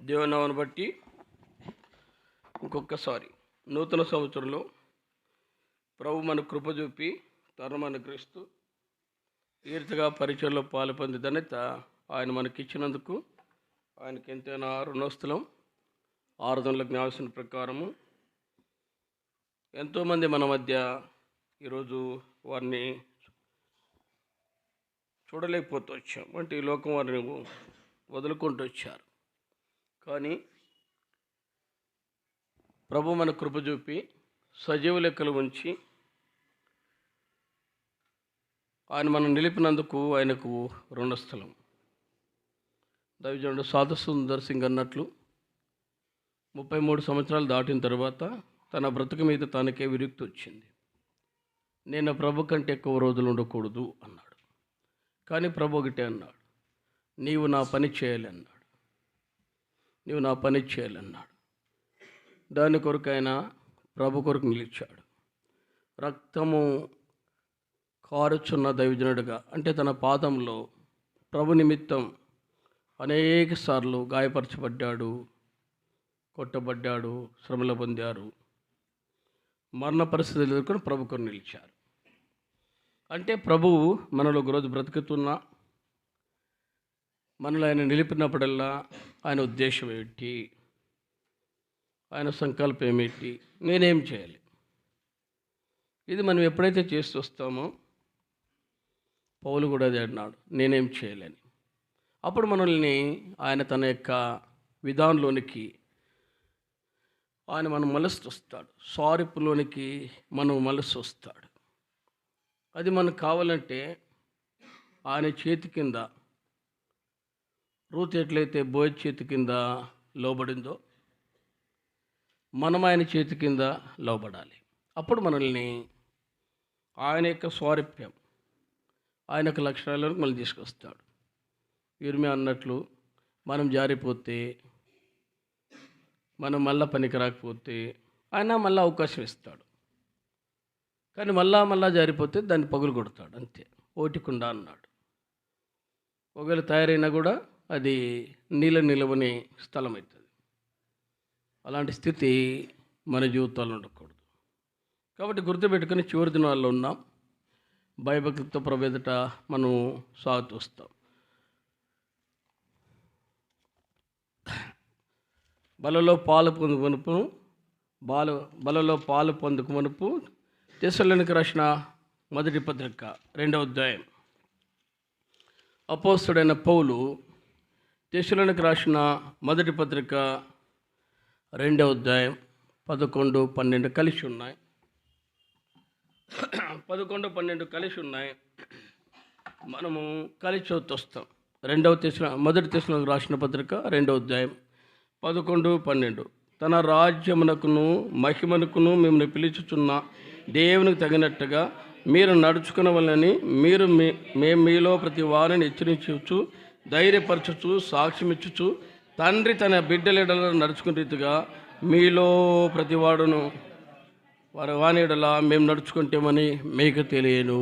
దేవునామను బట్టి ఇంకొకసారి నూతన సంవత్సరంలో ప్రభు మన కృప చూపి తరం అనుగ్రహిస్తూ ఈ రీతిగా పరిచయంలో పాలు పొంది ధన్యత ఆయన మనకిచ్చినందుకు ఆయనకి ఎంతైనా రుణస్థలం ఆరాధనల జ్ఞాపకం ప్రకారము ఎంతోమంది మన మధ్య ఈరోజు వారిని చూడలేకపోతూ వచ్చాం. అంటే ఈ లోకం వారిని వదులుకుంటూ వచ్చారు. కానీ ప్రభు మన కృప చూపి సజీవ లెక్కలు ఉంచి ఆయన మనం నిలిపినందుకు ఆయనకు రుణస్థలం. దైవజనుడు సాధు సుందర్ సింగ్ అన్నట్లు 33 సంవత్సరాలు దాటిన తర్వాత తన బ్రతుకు మీద తనకే విరక్తి వచ్చింది. నేను ప్రభు కంటే ఎక్కువ రోజులు ఉండకూడదు అన్నాడు. కానీ ప్రభు ఒకటే అన్నాడు, నీవు నా పని చేయాలి అన్నాడు. నీవు నా పని చేయాలన్నాడు. దాని కొరకు ఆయన ప్రభు కొరకు నిలిచాడు. రక్తము కారుచున్న దైవజనుడిగా, అంటే తన పాదంలో ప్రభు నిమిత్తం అనేక సార్లు గాయపరచబడ్డాడు, కొట్టబడ్డాడు, శ్రమలు పొందారు, మరణ పరిస్థితులు ఎదుర్కొని ప్రభు కొరకు నిలిచారు. అంటే ప్రభువు మనలో ఒకరోజు బ్రతుకుతున్నా మనలో ఆయన నిలిపినప్పుడల్లా ఆయన ఉద్దేశం ఏమిటి, ఆయన సంకల్పం ఏమిటి, నేనేం చేయాలి, ఇది మనం ఎప్పుడైతే చేస్తూ వస్తామో పౌలు కూడా అదే అన్నాడు, నేనేం చేయాలని. అప్పుడు మనల్ని ఆయన తన యొక్క విధానంలోనికి ఆయన మనం మలుస్తూ వస్తాడు. సారిపులోనికి మనం మలుస్తూ వస్తాడు. అది మనకు కావాలంటే ఆయన చేతి కింద రూతు ఎట్లయితే బోయ్ చేతి కింద లోబడిందో మనం ఆయన చేతి కింద లోబడాలి. అప్పుడు మనల్ని ఆయన యొక్క స్వారూప్యం, ఆయన యొక్క లక్షణాలను మళ్ళీ తీసుకొస్తాడు. ఇర్మియా అన్నట్లు మనం జారిపోతే, మనం మళ్ళా పనికి రాకపోతే ఆయన మళ్ళీ అవకాశం ఇస్తాడు. కానీ మళ్ళా జారిపోతే దాన్ని పగులు కొడతాడు. అంతే, ఓటికుండా అన్నాడు. ఒకవేళ తయారైనా కూడా అది నిలవని స్థలం అవుతుంది. అలాంటి స్థితి మన జీవితాల్లో ఉండకూడదు. కాబట్టి గుర్తుపెట్టుకుని చివరి దినాల్లో ఉన్నాం. భయభక్తితో ప్రభు మనం సాగుతూ వస్తాం. బలలో పాలు పొందుకు మునుపు తెస్సలోనికి రాసిన మొదటి పత్రిక 2వ అధ్యాయం. అపోస్తలుడైన పౌలు తెస్సలోనికి రాసిన మొదటి పత్రిక 2వ అధ్యాయం 11, 12 కలిసి ఉన్నాయి. 11, 12 కలిసి ఉన్నాయి. మనము కలిసి చదువుతూ వస్తాం. మొదటి తెస్సలోనికి రాసిన పత్రిక 2వ అధ్యాయం 11, 12. తన రాజ్యమునకును మహిమనుకును మిమ్మల్ని పిలుచుచున్న దేవునికి తగినట్టుగా మీరు నడుచుకునవలని మేము మీలో ప్రతి వారిని హెచ్చరించు, ధైర్యపరచుచు, సాక్ష్యమిచ్చుచు, తండ్రి తన బిడ్డల నడుచుకునే రీతిగా మీలో ప్రతి వాడును వాని ఎడల మేము నడుచుకుంటామని మీకు తెలియను.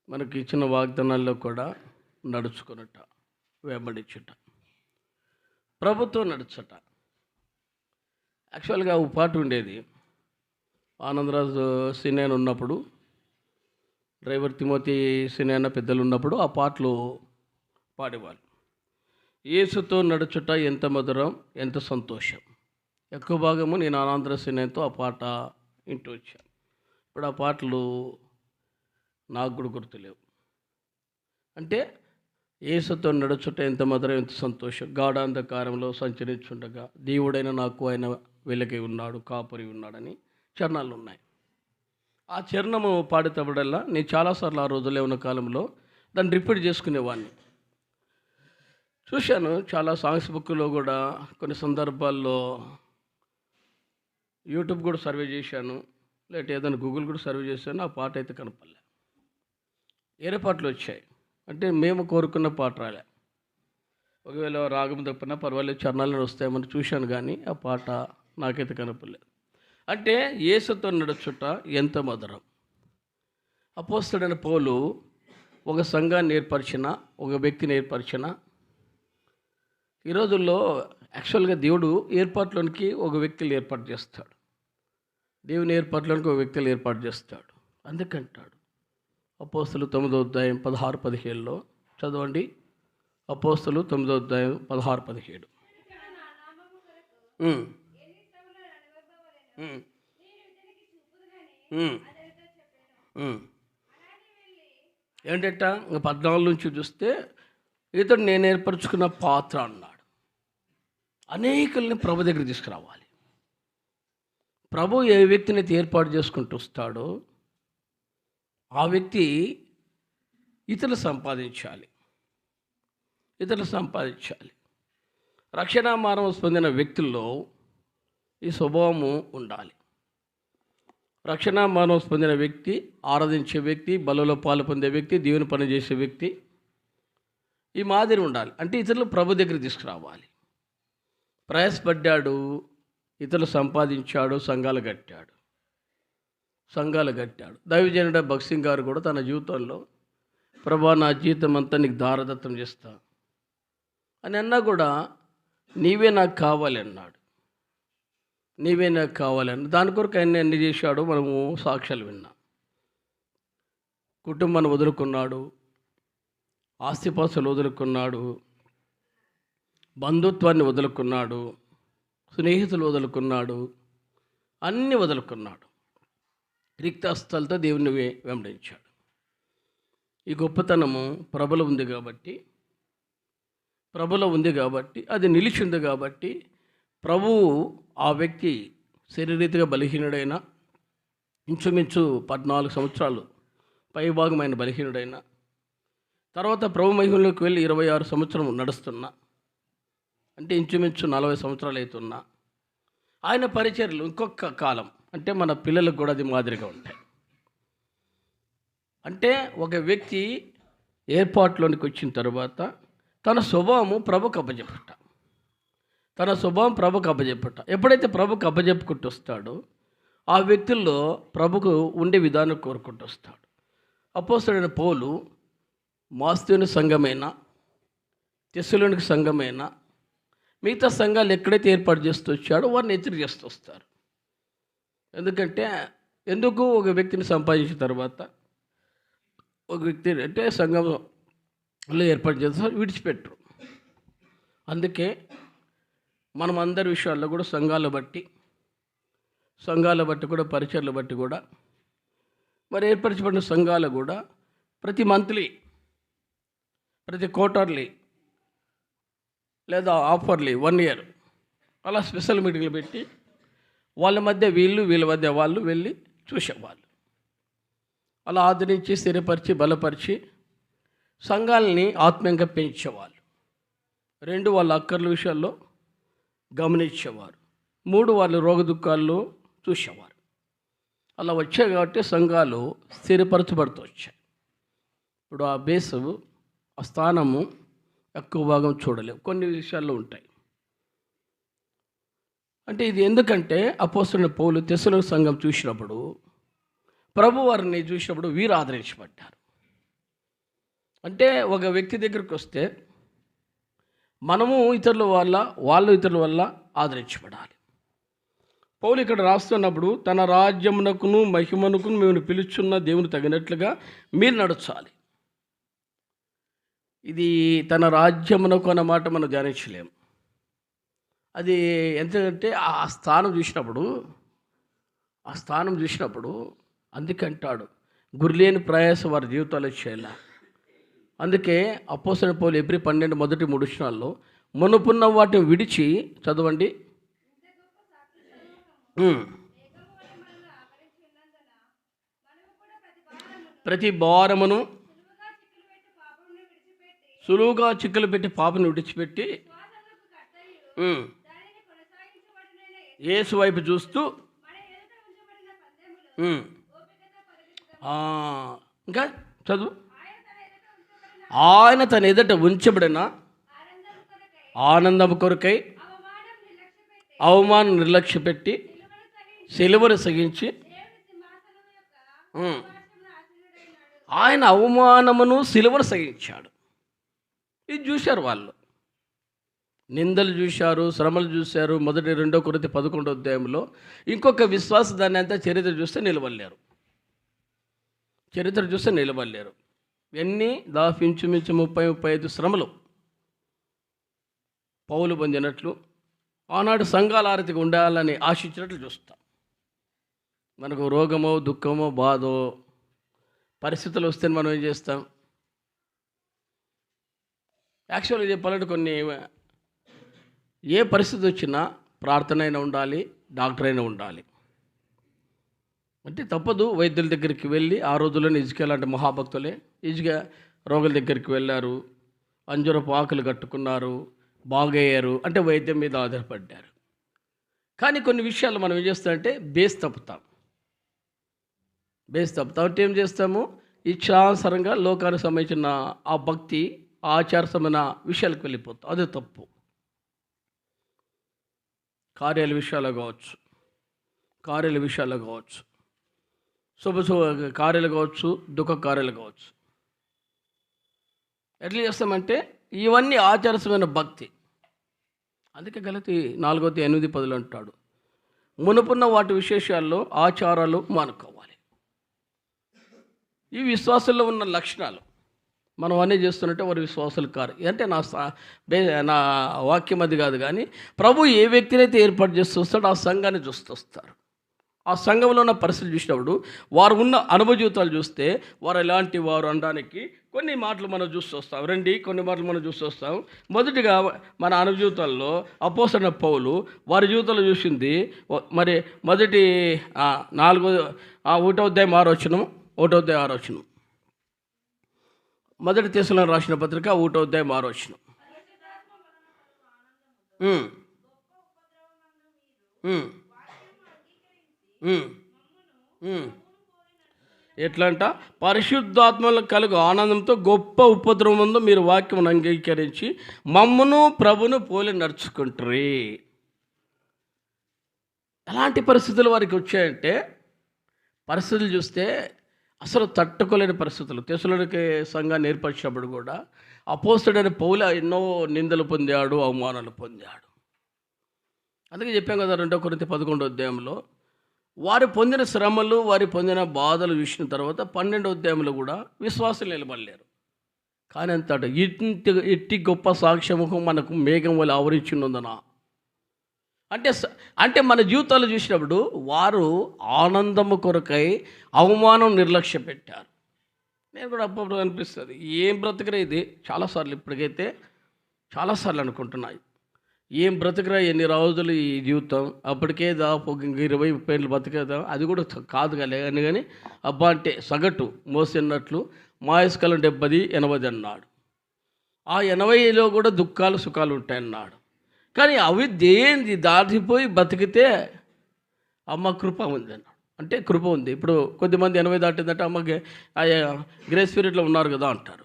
మనకి ఇచ్చిన వాగ్దానాల్లో కూడా నడుచుకున్నట, వెంబడించుట, ప్రభుత్వం నడుచట. యాక్చువల్గా ఒక పాట ఉండేది. ఆనందరాజు సినేన్ ఉన్నప్పుడు, డ్రైవర్ తిమోతి సినేన పెద్దలు ఉన్నప్పుడు ఆ పాటలు పాడేవాళ్ళు. యేసుతో నడుచుట ఎంత మధురం, ఎంత సంతోషం. ఎక్కువ భాగము నేను ఆనందరాజు సినేన్తో ఆ పాట వింటూ వచ్చాను. ఇప్పుడు ఆ పాటలు నాకు కూడా గుర్తులేవు. అంటే యేసుతో నడుచుట ఎంత మధురం, ఎంత సంతోషం. గాఢాంధకారంలో సంచరించుండగా దేవుడైన నాకు ఆయన వెలుగై ఉన్నాడు, కాపురి ఉన్నాడని చరణాలు ఉన్నాయి. ఆ చరణము పాడేటప్పుడల్లా నేను చాలాసార్లు ఆ రోజుల్లో ఉన్న కాలంలో దాన్ని రిపీట్ చేసుకునేవాడిని. చూశాను చాలా సాంగ్స్ బుక్లో కూడా, కొన్ని సందర్భాల్లో యూట్యూబ్ కూడా సర్వే చేశాను, లేకపోతే ఏదైనా గూగుల్ కూడా సర్వే చేశాను. ఆ పాట అయితే కనపడలే. వేరే పాటలు వచ్చాయి. అంటే మేము కోరుకున్న పాట రాలే. ఒకవేళ రాగం తప్పినా పర్వాలేదు, చరణాలను వస్తాయమని చూశాను, కానీ ఆ పాట నాకైతే కనపడలేదు. అంటే యేసుతో నడుచుట ఎంత మధురం. అపోస్తలుడైన పౌలు ఒక సంఘాన్ని ఏర్పరిచిన, ఒక వ్యక్తిని ఏర్పరిచిన, ఈ రోజుల్లో యాక్చువల్గా దేవుడు ఏర్పాట్లోనికి ఒక వ్యక్తిని ఏర్పాటు చేస్తాడు. దేవుని ఏర్పాట్లోనికి ఒక వ్యక్తిని ఏర్పాటు చేస్తాడు. అందుకంటాడు అపోస్తలు 9వ అధ్యాయం 16-17లో చదవండి. అపోస్తలు 9వ అధ్యాయం 16-17. ఏంటంట ఇంకా 14 నుంచి చూస్తే ఇతడు నేను ఏర్పరచుకున్న పాత్ర అన్నాడు. అనేకుల్ని ప్రభు దగ్గర తీసుకురావాలి. ప్రభు ఏ వ్యక్తిని అయితే ఏర్పాటు చేసుకుంటూ వస్తాడో ఆ వ్యక్తి ఇతరులు సంపాదించాలి. రక్షణ మానవ పొందిన వ్యక్తుల్లో ఈ స్వభావము ఉండాలి. రక్షణ మానవ పొందిన వ్యక్తి, ఆరాధించే వ్యక్తి, బలలో పాలు పొందే వ్యక్తి, దేవుని పని చేసే వ్యక్తి, ఈ మాదిరి ఉండాలి. అంటే ఇతరులు ప్రభు దగ్గర తీసుకురావాలి. ప్రయాసపడ్డాడు, ఇతరులు సంపాదించాడు, సంఘాలు కట్టాడు. దైవజనుడ భగత్ సింగ్ గారు కూడా తన జీవితంలో ప్రభా నా జీవితం అంతా నీకు దారదత్తం చేస్తా అని అన్నా కూడా నీవే నాకు కావాలి అన్నాడు. దాని కొరకు ఆయన ఎన్ని చేశాడో మనము సాక్ష్యాలు విన్నాం. కుటుంబాన్ని వదులుకున్నాడు, ఆస్తిపాస్తులు వదులుకున్నాడు, బంధుత్వాన్ని వదులుకున్నాడు, స్నేహితులు వదులుకున్నాడు, అన్నీ వదులుకున్నాడు. రిక్తస్థలతో దేవుని వెంబడించాడు. ఈ గొప్పతనము ప్రభులో ఉంది కాబట్టి అది నిలిచింది కాబట్టి ప్రభువు ఆ వ్యక్తి శరీరీతిగా బలహీనుడైన, ఇంచుమించు 14 సంవత్సరాలు పైభాగమైన బలహీనుడైన, తర్వాత ప్రభు మహిమలోకి వెళ్ళి 26 సంవత్సరం నడుస్తున్నా, అంటే ఇంచుమించు 40 సంవత్సరాలు అవుతున్నా ఆయన పరిచర్యలు ఇంకొక కాలం, అంటే మన పిల్లలకు కూడా అది మాదిరిగా ఉంటాయి. అంటే ఒక వ్యక్తి ఏర్పాటులోనికి వచ్చిన తర్వాత తన స్వభావము ప్రభుకు అప్పజెప్పుట. ఎప్పుడైతే ప్రభుకు అప్పజెప్పుకుంటూ వస్తాడో ఆ వ్యక్తుల్లో ప్రభుకు ఉండే విధానం కోరుకుంటూ వస్తాడు. అపోస్తలుడైన పౌలు మాస్తోని సంఘమైన, తెస్సలోనిక సంఘమైన, మిగతా సంఘాలు ఎక్కడైతే ఏర్పాటు చేస్తూ వచ్చాడో వారిని హెచ్చరిక చేస్తూ వస్తారు. ఎందుకు ఒక వ్యక్తిని సంపాదించిన తర్వాత ఒక వ్యక్తి అంటే సంఘంలో ఏర్పాటు చేస్తారు, విడిచిపెట్టరు. అందుకే మనం అందరి విషయాల్లో కూడా సంఘాల బట్టి కూడా, పరిచర్లు బట్టి కూడా, మరి ఏర్పరచబడిన సంఘాలు కూడా ప్రతి మంత్లీ, ప్రతి క్వార్టర్లీ లేదా ఆఫర్లీ 1 year అలా స్పెషల్ మీటింగ్లు పెట్టి వాళ్ళ మధ్య వీళ్ళ మధ్య వాళ్ళు వెళ్ళి చూసేవాళ్ళు. అలా ఆదరించి, స్థిరపరిచి, బలపరిచి సంఘాలని ఆత్మీయంగా పెంచేవాళ్ళు. 2 వాళ్ళ అక్కర్ల విషయాల్లో గమనించేవారు. 3 వాళ్ళు రోగ దుఃఖాల్లో చూసేవారు. అలా వచ్చాయి కాబట్టి సంఘాలు స్థిరపరచబడుతూ వచ్చాయి. ఇప్పుడు ఆ బేసు, ఆ స్థానము ఎక్కువ భాగం చూడలేవు, కొన్ని విషయాల్లో ఉంటాయి. అంటే ఇది ఎందుకంటే అపోస్తలుడైన పౌలు తెస్సలోనిక సంఘం చూసినప్పుడు, ప్రభు వారిని చూసినప్పుడు వీరు ఆదరించబడ్డారు. అంటే ఒక వ్యక్తి దగ్గరికి వస్తే మనము ఇతరుల వల్ల ఆదరించబడాలి. పౌలు ఇక్కడ రాస్తున్నప్పుడు తన రాజ్యమునకును మహిమనుకును మేము పిలుచున్న దేవుని తగినట్లుగా మీరు నడచాలి. ఇది తన రాజ్యమునకు అన్న మాట మనం ధ్యానించలేము. అది ఎందుకంటే ఆ స్థానం చూసినప్పుడు అందుకంటాడు గురిలేని ప్రయాస వారి జీవితాల్లో చేయాల. అందుకే అపోస్తలుడైన పౌలు ఎబ్రీ 12 మొదటి 3 వచనాల్లో మునుపున్న వాటిని విడిచి చదవండి. ప్రతి భారమును సులువుగా చిక్కులు పెట్టి పాపను విడిచిపెట్టి యేసు వైపు చూస్తూ ఇంకా చదువు. ఆయన తన ఎదుట ఉంచబడిన ఆనందం కొరకై అవమానం నిర్లక్ష్యపెట్టి సిలువను సహించి ఆయన అవమానమును సిలువను సహించాడు. ఇది చూశారు వాళ్ళు. నిందలు చూశారు, శ్రమలు చూశారు. మొదటి 2 కొరింథీ 11వ అధ్యాయంలో ఇంకొక విశ్వాస దాన్ని అంతా చరిత్ర చూస్తే నిలబడలేరు. ఎన్ని ఇంచుమించు 30-35 శ్రమలు పౌలు పొందినట్లు, ఆనాడు సంఘాల ఆరతిగా ఉండాలని ఆశించినట్లు చూస్తాం. మనకు రోగమో, దుఃఖమో, బాధో, పరిస్థితులు వస్తే మనం ఏం చేస్తాం? యాక్చువల్గా చెప్పాలంటే ఏ పరిస్థితి వచ్చినా ప్రార్థన అయినా ఉండాలి, డాక్టర్ అయినా ఉండాలి. అంటే తప్పదు. వైద్యుల దగ్గరికి వెళ్ళి, ఆ రోజుల్లోనే హిజ్కియా లాంటి మహాభక్తులే రోగుల దగ్గరికి వెళ్ళారు, అంజూరపు ఆకులు కట్టుకున్నారు, బాగయ్యారు. అంటే వైద్యం మీద ఆధారపడ్డారు. కానీ కొన్ని విషయాలు మనం ఏం చేస్తామంటే బేస్ తప్పుతాం. అంటే ఏం చేస్తాము? ఇచ్ఛానుసారంగా లోకానికి సంబంధించిన ఆ భక్తి, ఆచారసమైన విషయాలకు వెళ్ళిపోతాం. అదే తప్పు. కార్యాల విషయాలు కావచ్చు, శుభ కార్యాలు కావచ్చు, దుఃఖ కార్యాలు కావచ్చు. ఎట్లా చేస్తామంటే ఇవన్నీ ఆచారసమైన భక్తి. అందుకే గలతీ 4:8-10 అంటాడు, మునుపున్న వాటి విశేషాల్లో ఆచారాలు మానుకోవాలి. ఈ విశ్వాసంలో ఉన్న లక్షణాలు మనం అన్నీ చేస్తున్నట్టే వారి విశ్వాసాలు కారు. అంటే నా వాక్యం అది కాదు, కానీ ప్రభు ఏ వ్యక్తినైతే ఏర్పాటు చేస్తూ వస్తాడో ఆ సంఘాన్ని చూస్తూ వస్తారు. ఆ సంఘంలో ఉన్న పరిస్థితులు చూసినప్పుడు వారు ఉన్న అనుభవ జీవితాలు చూస్తే వారు ఎలాంటి వారు అనడానికి కొన్ని మాటలు మనం చూస్తూ వస్తాం. కొన్ని మాటలు మనం చూస్తూ వస్తాం. మొదటిగా మన అనుభవ జీవితాల్లో అపోస్తలుడైన పౌలు వారి జీవితంలో చూసింది మరి మొదటి 1వ అధ్యాయం 6వ వచనం. మొదటి తెస్సలోనికీయులకు రాసిన పత్రిక 1వ అధ్యాయం 6వ వచనం. ఎట్లంట? పరిశుద్ధాత్మలో కలుగు ఆనందంతో గొప్ప ఉపద్రవం ముందు మీరు వాక్యమును అంగీకరించి మమ్మును ప్రభును పోలి నడుచుకుంటారు. ఎలాంటి పరిస్థితులు వారికి వచ్చాయంటే, పరిస్థితులు చూస్తే అసలు తట్టుకోలేని పరిస్థితులు. తెస్సలోనికే సంఘాన్ని ఏర్పరిచినప్పుడు కూడా అపోస్తలుడైన పౌలు ఎన్నో నిందలు పొందాడు, అవమానాలు పొందాడు. అందుకే చెప్పాం కదా 2 కొరింథీ 11వ అధ్యాయంలో వారు పొందిన శ్రమలు, వారి పొందిన బాధలు చూసిన తర్వాత 12వ అధ్యాయంలో కూడా విశ్వాసం నిలబడలేరు. కానీ అంతట ఇట్టి గొప్ప సాక్ష్యముఖం మనకు మేఘం వల్ల ఆవరించినందున అంటే మన జీవితాలు చూసినప్పుడు వారు ఆనందము కొరకై అవమానం నిర్లక్ష్య పెట్టారు. నేను కూడా అప్పుడు అనిపిస్తుంది, ఏం బ్రతకరా ఇది. ఇప్పటికైతే చాలాసార్లు అనుకుంటున్నాయి, ఏం బ్రతకరా ఎన్ని రోజులు ఈ జీవితం, అప్పటికే దాపు 20-30 ఏళ్ళు బతికేదా, అది కూడా కాదు కానీ అబ్బా అంటే సగటు మోసినట్లు మాయస్కాలం 70-80 అన్నాడు. ఆ 80లో కూడా దుఃఖాలు సుఖాలు ఉంటాయన్నాడు. కానీ అవి దేని దాటిపోయి బతికితే అమ్మ కృప ఉంది అన్నాడు. అంటే కృప ఉంది. ఇప్పుడు కొద్దిమంది 80 దాటిందంటే అమ్మకి గ్రేస్ పీరియడ్లో ఉన్నారు కదా అంటారు.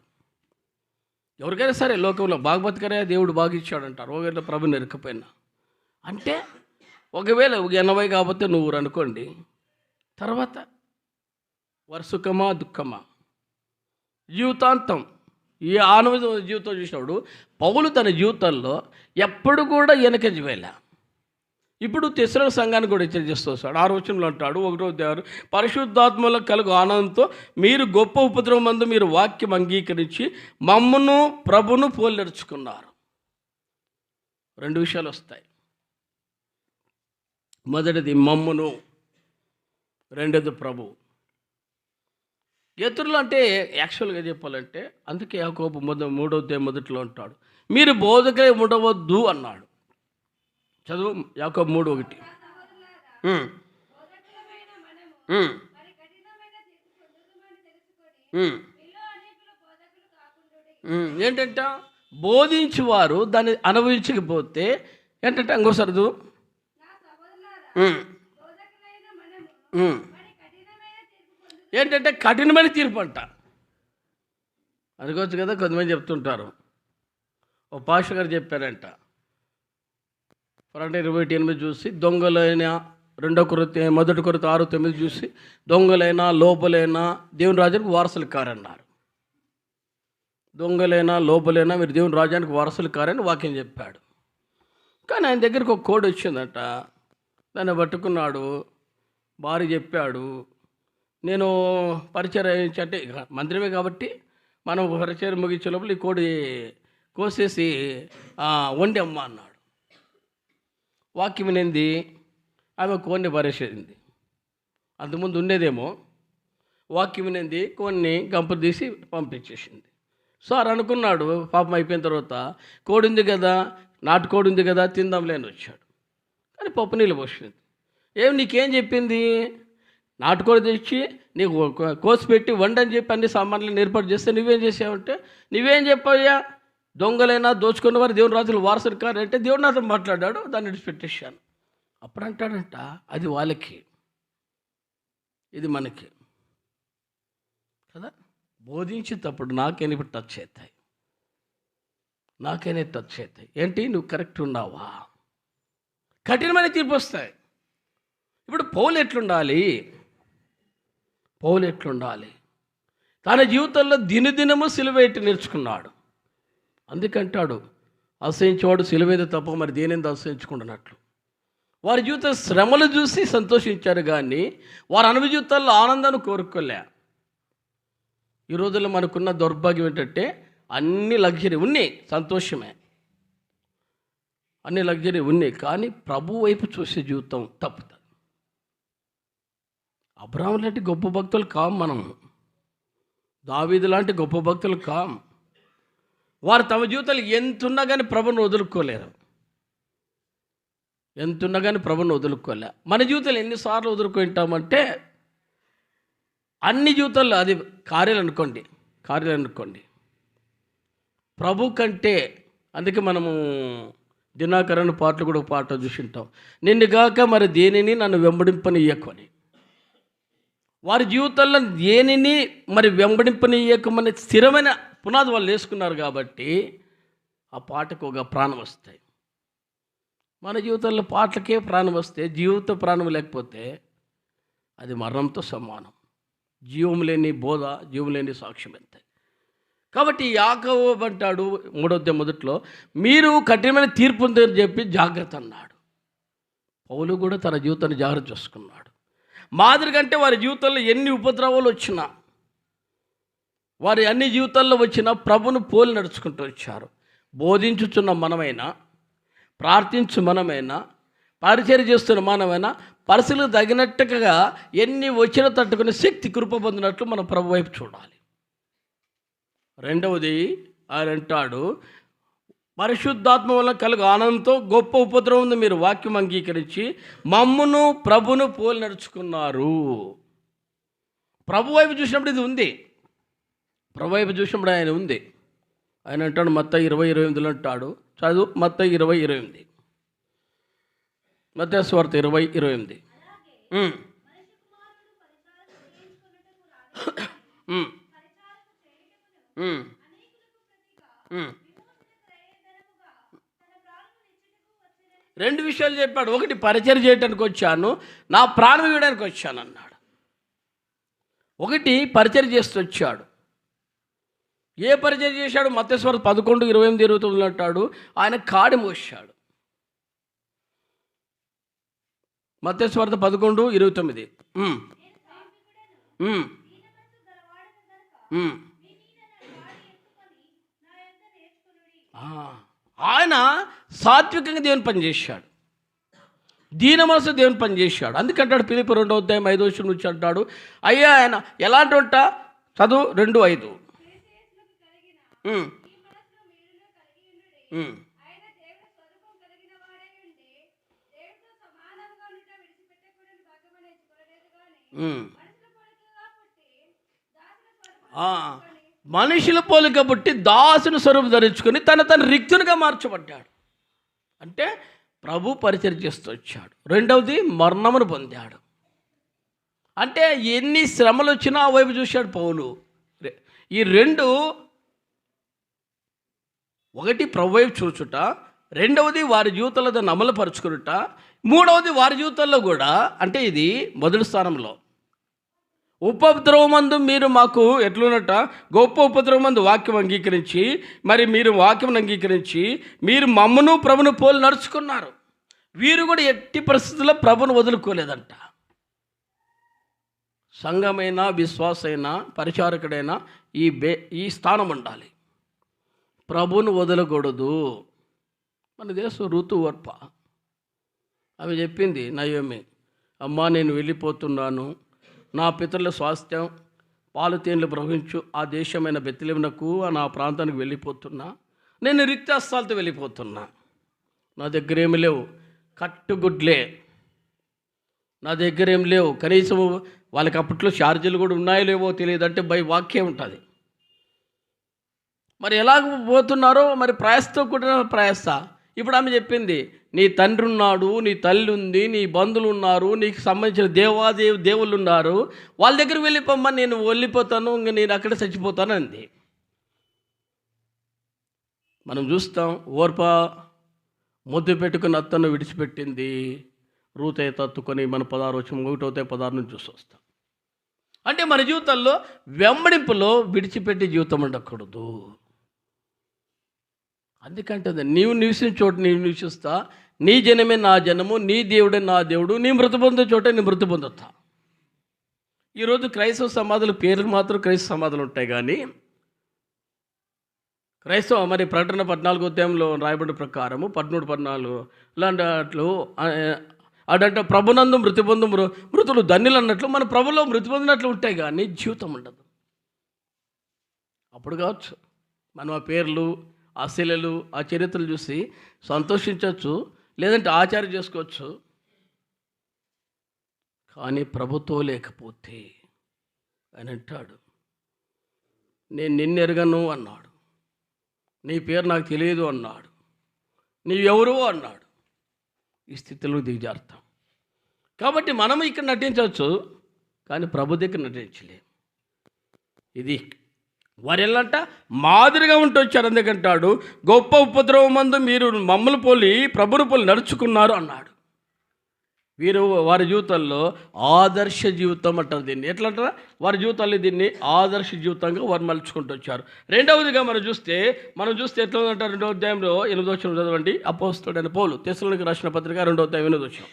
ఎవరికైనా సరే లోకంలో బాగా బతికరే దేవుడు బాగా ఇచ్చాడంటారు. ఒకవేళ ప్రభుని ఎరకపోయినా అంటే ఒకవేళ 80 కాకపోతే 100 అనుకోండి, తర్వాత వారి సుఖమా దుఃఖమా జీవితాంతం ఈ ఆనంద జీవితం చూసినప్పుడు పౌలు తన జీవితంలో ఎప్పుడు కూడా వెనకంజ వేళ. ఇప్పుడు తెస్సలోనికీ సంఘాన్ని కూడా హెచ్చరిస్తూ వస్తాడు. 6వ వచనంలో అంటాడు, 1వ అధ్యాయం, పరిశుద్ధాత్మలో కలుగు ఆనందంతో మీరు గొప్ప ఉపద్రవం మందు మీరు వాక్యం అంగీకరించి మమ్మును ప్రభును పోలి నడుచుకున్నారు. 2 విషయాలు వస్తాయి. మొదటిది మమ్మును, రెండోది ప్రభు. ఇతరులు అంటే యాక్చువల్గా చెప్పాలంటే అందుకే యాకోబు 3వ అధ్యాయం మొదట్లో అంటాడు, మీరు బోధకులై ఉండవద్దు అన్నాడు. చదువు యాకోబు 3:1. ఏంటంట? బోధించేవారు దాన్ని అనుభవించకపోతే ఏంటంటే ఇంకోసారి ఏంటంటే కఠినమైన తీర్పు అంట. అనుకోవచ్చు కదా, కొంతమంది చెప్తుంటారు. ఓ పాస్టర్ గారు చెప్పారంట, 20:8 చూసి దొంగలైన 1 కొరింథీ 6:9 చూసి దొంగలైనా లోపలైనా దేవుని రాజ్యానికి వారసులు కారన్నారు. దొంగలైనా లోపలైనా మీరు దేవుని రాజ్యానికి వారసులు కారని వాక్యం చెప్పాడు. కానీ ఆయన దగ్గరికి ఒక కోడి వచ్చిందట. దాన్ని పట్టుకున్నాడు. భార్య చెప్పాడు, నేను పరిచయం అంటే మందిరమే కాబట్టి మనం పరిచయం ముగించే లోపల ఈ కోడి కోసేసి వండి అమ్మ అన్నాడు. వాక్యం వినింది. ఆమె కోడిని పరిచేసింది. అంతకుముందు ఉండేదేమో. వాక్యం వినింది, కోడిని గంప తీసి పంపించేసింది. సార్ అనుకున్నాడు, పాపం అయిపోయిన తర్వాత కోడి ఉంది కదా, నాటుకోడి ఉంది కదా, తిందాంలే అని వచ్చాడు. కానీ పప్పు నీళ్ళు పోసింది. నీకేం చెప్పింది? నాటుకోడి తెచ్చి నీకు కోసి పెట్టి వండని చెప్పి అన్ని సామాన్లను ఏర్పాటు చేస్తే నువ్వేం చేసావంటే, నువ్వేం చెప్పాయ్యా, దొంగలైనా దోచుకున్న వారు దేవుని రాజులు వారసులు కారంటే దేవుడు నాతో మాట్లాడాడు, దాన్ని విడిచిపెట్టేశాను. అప్పుడు అంటాడంట, అది వాళ్ళకి, ఇది మనకి కదా. బోధించేటప్పుడు నాకైనా ఇప్పుడు టచ్ అవుతాయి, నాకైనా టచ్ అవుతాయి. ఏంటి, నువ్వు కరెక్ట్ ఉన్నావా? కఠినమైన తీర్పు వస్తాయి. ఇప్పుడు పౌలు ఎట్లుండాలి? తన జీవితంలో దినదినము సిలువేటి నేర్చుకున్నాడు. అందుకంటాడు, అసహించేవాడు సిలువేద తప్ప మరి దేనింద అసహించుకుంటున్నట్లు. వారి జీవితం శ్రమలు చూసి సంతోషించారు, కానీ వారి అనుభవ జీవితాల్లో ఆనందాన్ని కోరుకోలే. ఈ రోజుల్లో మనకున్న దౌర్భాగ్యం ఏంటంటే అన్ని లగ్జరీ ఉన్నాయి, సంతోషమే, అన్ని లగ్జరీ ఉన్నాయి, కానీ ప్రభు వైపు చూసే జీవితం తప్పుతుంది. అబ్రాహాం లాంటి గొప్ప భక్తులు కాం మనం, దావీదు లాంటి గొప్ప భక్తులు కాం. వారు తమ జీవితాలు ఎంతున్నా కానీ ప్రభుని వదులుకోలేరు, ఎంతున్నా కానీ ప్రభుని వదులుకోలే. మన జీవితాలు ఎన్నిసార్లు వదులుకుంటామంటే, అన్ని జీవితాల్లో అది కార్యాలు అనుకోండి ప్రభు కంటే. అందుకే మనము దినాకరణ పాటలు కూడా ఒక పాట చూసింటాం, నిన్నుగాక మరి దేనిని నన్ను వెంబడింపనియ్యకొని. వారి జీవితాల్లో దేనిని మరి వెంబడింపనియ్యకమని స్థిరమైన పునాది వాళ్ళు వేసుకున్నారు కాబట్టి ఆ పాటకు ఒక ప్రాణం వస్తాయి. మన జీవితంలో పాటలకే ప్రాణం వస్తే, జీవిత ప్రాణం లేకపోతే అది మరణంతో సమానం. జీవం లేని బోధ, జీవం లేని సాక్ష్యం ఎంత. కాబట్టి యాకోబు అంటాడు 3వ అధ్యాయం మొదట్లో, మీరు కఠినమైన తీర్పు ఉందని చెప్పి జాగ్రత్త అన్నాడు. పౌలు కూడా తన జీవితాన్ని జాగ్రత్త చేసుకున్నాడు. మాదిరి కంటే వారి జీవితంలో ఎన్ని ఉపద్రవాలు వచ్చినా, వారి అన్ని జీవితాల్లో వచ్చినా ప్రభును పోలి నడుచుకుంటూ వచ్చారు. బోధించుచున్న మనమైనా, ప్రార్థించు మనమైనా, పరిచర్య చేస్తున్న మనమైనా పరిస్థితులకు తగినట్టుగా ఎన్ని వచ్చినా తట్టుకునే శక్తి కృప పొందినట్లు మనం ప్రభు వైపు చూడాలి. రెండవది ఆయన అంటాడు, పరిశుద్ధాత్మ వల్ల కలుగు ఆనందంతో గొప్ప ఉపద్రవం ఉంది, మీరు వాక్యం అంగీకరించి మమ్మును ప్రభును పోలి నడుచుకున్నారు. ప్రభు వైపు చూసినప్పుడు ఇది ఉంది, ప్రభు వైపు చూసినప్పుడు ఆయన ఉంది. ఆయన అంటాడు మత్తయి 20:28 అంటాడు, చదువు మత్తయి 20:28, మత్తయి సువార్త 20:28. రెండు విషయాలు చెప్పాడు. ఒకటి, పరిచర్య చేయడానికి వచ్చాను, నా ప్రాణం ఇవ్వడానికి వచ్చాను అన్నాడు. ఒకటి, పరిచర్య చేస్తూ వచ్చాడు. ఏ పరిచర్య చేశాడు? మత్తయి సువార్త 11:28-29 అంటాడు, ఆయన కాడి మోసాడు. మత్తయి సువార్త 11:29. ఆయన సాత్వికంగా దేవుని పని చేశాడు, దీన మనసు దేవుని పని చేశాడు. అందుకంటాడు ఫిలిప్పీ 2వ అధ్యాయం 5వ వచనం నుంచి అంటాడు, అయ్యా ఆయన ఎలాంటి వంట, చదువు 2:5. మనుషుల పోలిక పుట్టి దాసుని స్వరూపం ధరించుకొని తన రిక్తునిగా మార్చబడ్డాడు. అంటే ప్రభు పరిచర్య చేస్తూ వచ్చాడు. రెండవది, మరణమును పొందాడు. అంటే ఎన్ని శ్రమలు వచ్చినా ఆ వైపు చూశాడు పౌలు. ఈ రెండు, ఒకటి ప్రభు వైపు చూచుట, రెండవది వారి జీవితంలో దాన్ని అమలుపరుచుకునుట, మూడవది వారి జీవితంలో కూడా, అంటే ఇది మొదటి స్థానంలో ఉపద్రవమందు మీరు మాకు ఎట్లున్నట గొప్ప ఉపద్రవమందు వాక్యం అంగీకరించి, మరి మీరు వాక్యం అంగీకరించి మీరు మమ్మను ప్రభును పోలి నడుచుకున్నారు. వీరు కూడా ఎట్టి పరిస్థితుల్లో ప్రభును వదులుకోలేదంట. సంఘమైనా, విశ్వాసైనా, పరిచారకుడైనా ఈ స్థానం ఉండాలి. ప్రభును వదలకూడదు. మన దేశం ఋతు వర్ప ఆమె చెప్పింది నయోమి, అమ్మా నేను వెళ్ళిపోతున్నాను, నా పితరుల స్వాస్థ్యం పాలు తేనెలు ప్రవహించు ఆ దేశమైన బెత్లెహేమునకు నా ప్రాంతానికి వెళ్ళిపోతున్నా, నేను రిక్తాస్థాలతో వెళ్ళిపోతున్నా, నా దగ్గర ఏమి లేవు, కట్టుగుడ్లే, నా దగ్గర ఏం లేవు. కనీసం వాళ్ళకి అప్పట్లో ఛార్జీలు కూడా ఉన్నాయో లేవో తెలియదు, అంటే వాక్యం ఉంటుంది. మరి ఎలాగ పోతున్నారో మరి ప్రయాసతో కూడిన ప్రయాస. ఇప్పుడు ఆమె చెప్పింది, నీ తండ్రి ఉన్నాడు, నీ తల్లి ఉంది, నీ బంధువులు ఉన్నారు, నీకు సంబంధించిన దేవుళ్ళు ఉన్నారు, వాళ్ళ దగ్గరికి వెళ్ళిపోమ్మా, నేను వెళ్ళిపోతాను, ఇంక నేను అక్కడే చచ్చిపోతాను అంది. మనం చూస్తాం, ఓర్ప ముద్దు పెట్టుకుని అత్తను విడిచిపెట్టింది, రూత్ అయితే తత్తుకొని మన 16 నుంచి చూసి వస్తాం. అంటే మన జీవితంలో వెంబడింపులో విడిచిపెట్టి జీవితం ఉండకూడదు. అందుకంటే నీవు నివసించిన చోట నీవు నివసిస్తా, నీ జనమే నా జనము, నీ దేవుడే నా దేవుడు, నీ మృతి పొందే చోట నీ మృతి పొందుతా. ఈరోజు క్రైస్తవ సమాధులు పేర్లు మాత్రం క్రైస్తవ సమాధులు ఉంటాయి, కానీ క్రైస్తవ మరి ప్రకటన 14వ అధ్యాయంలో రాయబడిన ప్రకారము 13-14 ఇలాంటి అట్లు అడంటే ప్రభునందు మృతి పొందు మృతులు ధన్యులు అన్నట్లు మన ప్రభులో మృతి పొందినట్లు ఉంటాయి, కానీ జీవితం ఉండదు. అప్పుడు కావచ్చు మనం ఆ పేర్లు, ఆ శిలలు, ఆ చరిత్రలు చూసి సంతోషించవచ్చు, లేదంటే ఆచార్య చేసుకోవచ్చు. కానీ ప్రభుతో లేకపోతే అని అంటాడు, నేను నిన్ను ఎరగను అన్నాడు, నీ పేరు నాకు తెలియదు అన్నాడు, నీవెవరు అన్నాడు. ఈ స్థితిలో దిగజారుతాం. కాబట్టి మనం ఇక్కడ నటించవచ్చు, కానీ ప్రభు దగ్గర నటించలేము. ఇది వారెల్లంట మాదిరిగా ఉంటూ వచ్చారు. అందుకంటాడు, గొప్ప ఉపద్రవమందు మీరు మమ్మల్ని పోలి ప్రభుని పోలి నడుచుకున్నారు అన్నాడు. వీరు వారి జీవితంలో ఆదర్శ జీవితం అంటారు దీన్ని. ఎట్లా అంటారా? వారి జీవితాల్లో దీన్ని ఆదర్శ జీవితంగా వారు మలుచుకుంటూ వచ్చారు. రెండవదిగా మనం చూస్తే ఎట్లా అంటారు? 2వ అధ్యాయంలో 8వ వచనం చదవండి. అపోస్తలుడైన పౌలు తెస్సలోనికీయులకు రాసిన పత్రిక 2వ అధ్యాయం 8వ వచనం.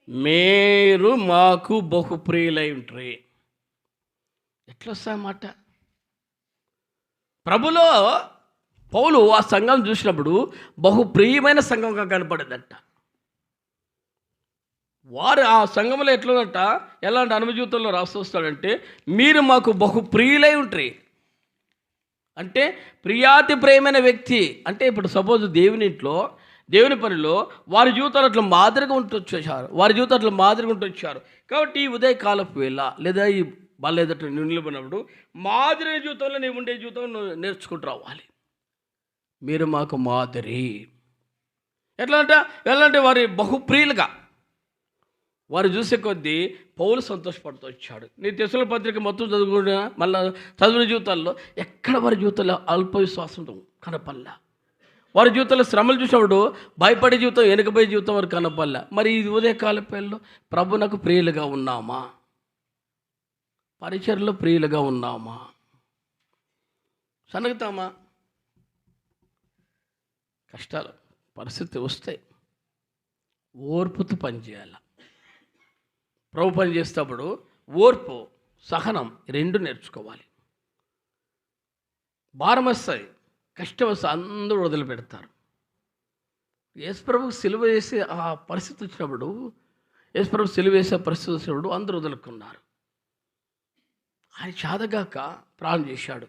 మీరు మాకు బహుప్రియులై ఉంటారు. ఎట్లా వస్తాయన్నమాట? ప్రభులో పౌలు ఆ సంఘం చూసినప్పుడు బహుప్రియమైన సంఘంగా కనపడేదంట. వారు ఆ సంఘంలో ఎట్లుందంట, ఎలాంటి అనుభవజీవితంలో రాస్తొస్తాడంటే, మీరు మాకు బహుప్రియులై ఉంటారు. అంటే ప్రియాతి ప్రియమైన వ్యక్తి అంటే, ఇప్పుడు సపోజ్ దేవుని ఇంట్లో దేవుని పనిలో వారి జీవితాలు అట్లా మాదిరిగా ఉంటొచ్చారు, కాబట్టి ఈ ఉదయకాలపు వేళ లేదా ఈ బాలేదట నిలబడినప్పుడు మాదిరి జీవితంలో నీవు ఉండే జీవితం నేర్చుకుంటూ రావాలి. మీరు మాకు మాదిరి. ఎట్లా అంటే వారి బహుప్రియులుగా వారు చూసే కొద్దీ పౌలు సంతోషపడుతూ వచ్చాడు. నీ తెస్సలోనికీయుల పత్రిక మొత్తం చదువుకున్న మళ్ళీ చదువుల జీవితాల్లో ఎక్కడ వారి జీవితంలో అల్ప విశ్వాసం కనపల్లా. వారి జీవితంలో శ్రమలు చూసినప్పుడు భయపడే జీవితం, వెనుకబోయే జీవితం వారు కనపల్లా. మరి ఈ ఉదయకాల పేర్లో ప్రభునకు ప్రియులుగా ఉన్నామా? పరిచర్లో ప్రియులుగా ఉన్నామా? సనగుతామా? కష్టాలు పరిస్థితి వస్తాయి, ఓర్పుతో పనిచేయాలి. ప్రభు పని చేసేటప్పుడు ఓర్పు, సహనం రెండు నేర్చుకోవాలి. భారం వస్తాయి, కష్టం వస్తే అందరూ వదిలిపెడతారు. యేసుప్రభుకు సిలువ వేసే ఆ పరిస్థితి వచ్చినప్పుడు, యేసుప్రభు సిలువ వేసే పరిస్థితి వచ్చినప్పుడు అందరూ వదులుకున్నారు. ఆయన చాదగాక ప్రాణం చేశాడు.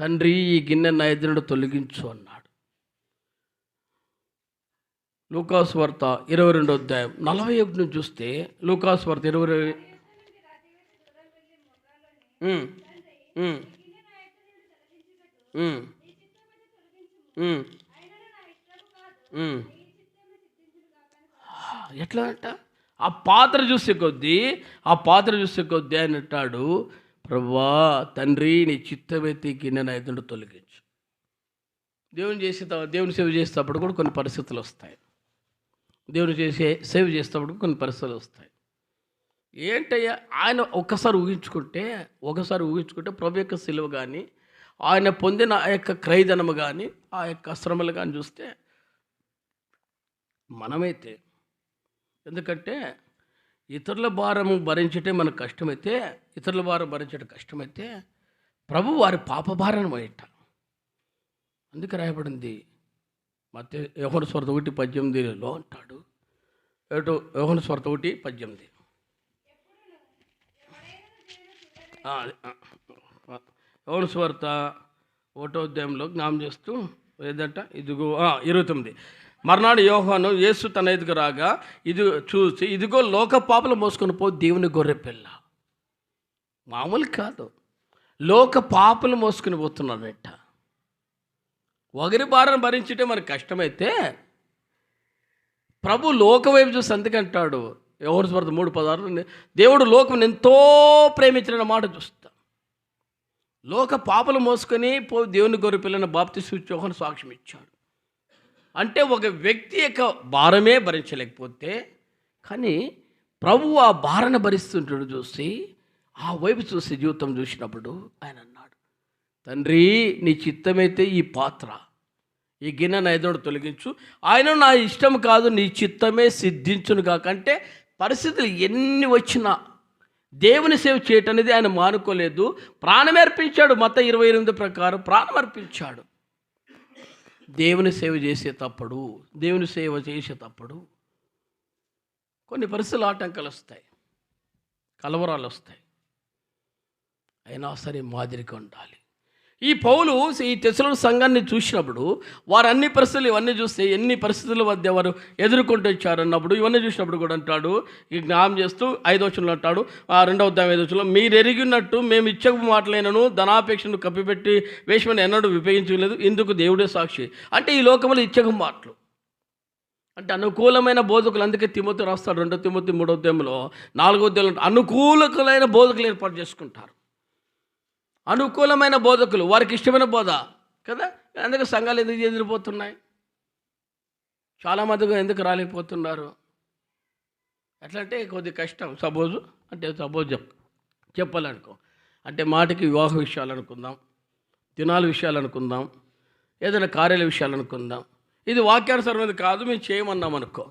తండ్రి ఈ గిన్నె నా ఎదురు నుండి తొలగించు అన్నాడు. లూకాసు వార్త 22వ అధ్యాయం 41 నుంచి చూస్తే, లూకాసు వార్త 20 ఎట్లా అంట, ఆ పాత్ర చూసే కొద్దీ ఆయన అంటాడు, ప్రభువా తండ్రి నీ చిత్తమైతే గిన్నె నా ఎదురు తొలగించు. దేవుని సేవ చేసేటప్పుడు కూడా కొన్ని పరిస్థితులు వస్తాయి. దేవుని సేవ చేసేటప్పుడు కొన్ని పరిస్థితులు వస్తాయి. ఏంటయ్యా ఆయన ఒకసారి ఊహించుకుంటే ప్రభు యొక్క సిలువ కానీ, ఆయన పొందిన ఆ యొక్క క్రయధనము కానీ, ఆ యొక్క శ్రమలు కానీ చూస్తే మనమైతే, ఎందుకంటే ఇతరుల భారం భరించటే మనకు కష్టమైతే, ఇతరుల భారం భరించడం కష్టమైతే ప్రభు వారి పాప భారాన్ని మోయట. అందుకే రాయబడింది మత్తయి యోహాను సువార్త 1:18 అంటాడు. యోహాను సువార్త 1:18. యోహాను సువార్త 1వ అధ్యాయంలో జ్ఞాపకం చేస్తూ ఏదంట, ఇదిగో 29. మర్నాడు యోహాను యేసు తన ఎదుగు రాగా ఇది చూసి, ఇదిగో లోక పాపలు మోసుకొని పో దేవుని గొర్రె పిల్ల. మామూలు కాదు, లోక పాపలు మోసుకుని పోతున్నాడట. ఒకరి భారం భరించుటే మనకు కష్టమైతే ప్రభు లోక వైపు చూసి అందుకంటాడు. యోహాను సువార్త 3:16, దేవుడు లోకం ఎంతో ప్రేమించిన మాట చూస్తా. లోక పాపలు మోసుకొని పో దేవుని గొర్రె పిల్లని బాప్తిస్మ యోహాను సాక్ష్యం ఇచ్చాడు. అంటే ఒక వ్యక్తి యొక్క భారమే భరించలేకపోతే, కానీ ప్రభు ఆ భారాన్ని భరిస్తుంటాడు. చూసి ఆ వైపు చూసి జీవితం చూసినప్పుడు ఆయన అన్నాడు, తండ్రి నీ చిత్తమైతే ఈ పాత్ర, ఈ గిన్నె నా ఎదురు తొలగించు, ఆయన నా ఇష్టం కాదు నీ చిత్తమే సిద్ధించును కాకంటే పరిస్థితులు ఎన్ని వచ్చినా దేవుని సేవ చేయటం అనేది ఆయన మానుకోలేదు. ప్రాణం అర్పించాడు. మత్తయి 28 ప్రకారం ప్రాణం అర్పించాడు. దేవుని సేవ చేసేటప్పుడు కొన్ని పరిస్థితులు ఆటంకాలు వస్తాయి, కలవరాలు వస్తాయి. అయినా సరే మాదిరిగా ఉండాలి. ఈ పౌలు ఈ తెస్సలోనిక సంఘాన్ని చూసినప్పుడు వారు అన్ని పరిస్థితులు ఇవన్నీ చూస్తే ఎన్ని పరిస్థితుల మధ్య వారు ఎదుర్కొంటూ వచ్చారన్నప్పుడు ఇవన్నీ చూసినప్పుడు కూడా అంటాడు, ఈ జ్ఞాపకం చేస్తూ 5వ వచనంలో అంటాడు, 2వ అధ్యాయం 5వ వచనంలో, మీరు ఎరిగినట్టు మేము ఇచ్చకు మాటలైనను ధనాపేక్షను కప్పిపెట్టి వేషమని ఎన్నడూ విపేయించలేదు, ఇందుకు దేవుడే సాక్షి. అంటే ఈ లోకంలో ఇచ్చకు మాటలు అంటే అనుకూలమైన బోధకులు. అందుకే తిమోతి రాస్తాడు 2 తిమోతి 3వ అధ్యాయంలో 4వ అధ్యాయంలో అనుకూలకులైన బోధకులు ఏర్పాటు చేసుకుంటారు. అనుకూలమైన బోధకులు, వారికి ఇష్టమైన బోధ కదా. అందుకే సంఘాలు ఎందుకు ఎదిరిపోతున్నాయి, చాలామందిగా ఎందుకు రాలేకపోతున్నారు? ఎట్లా అంటే కొద్ది కష్టం. సపోజ్ చెప్పాలనుకో, అంటే మాటికి వివాహ విషయాలు అనుకుందాం, దినాల విషయాలు అనుకుందాం, ఏదైనా కార్యాల విషయాలు అనుకుందాం. ఇది వాక్యానుసారమైనది కాదు, మేము చేయమన్నాం అనుకో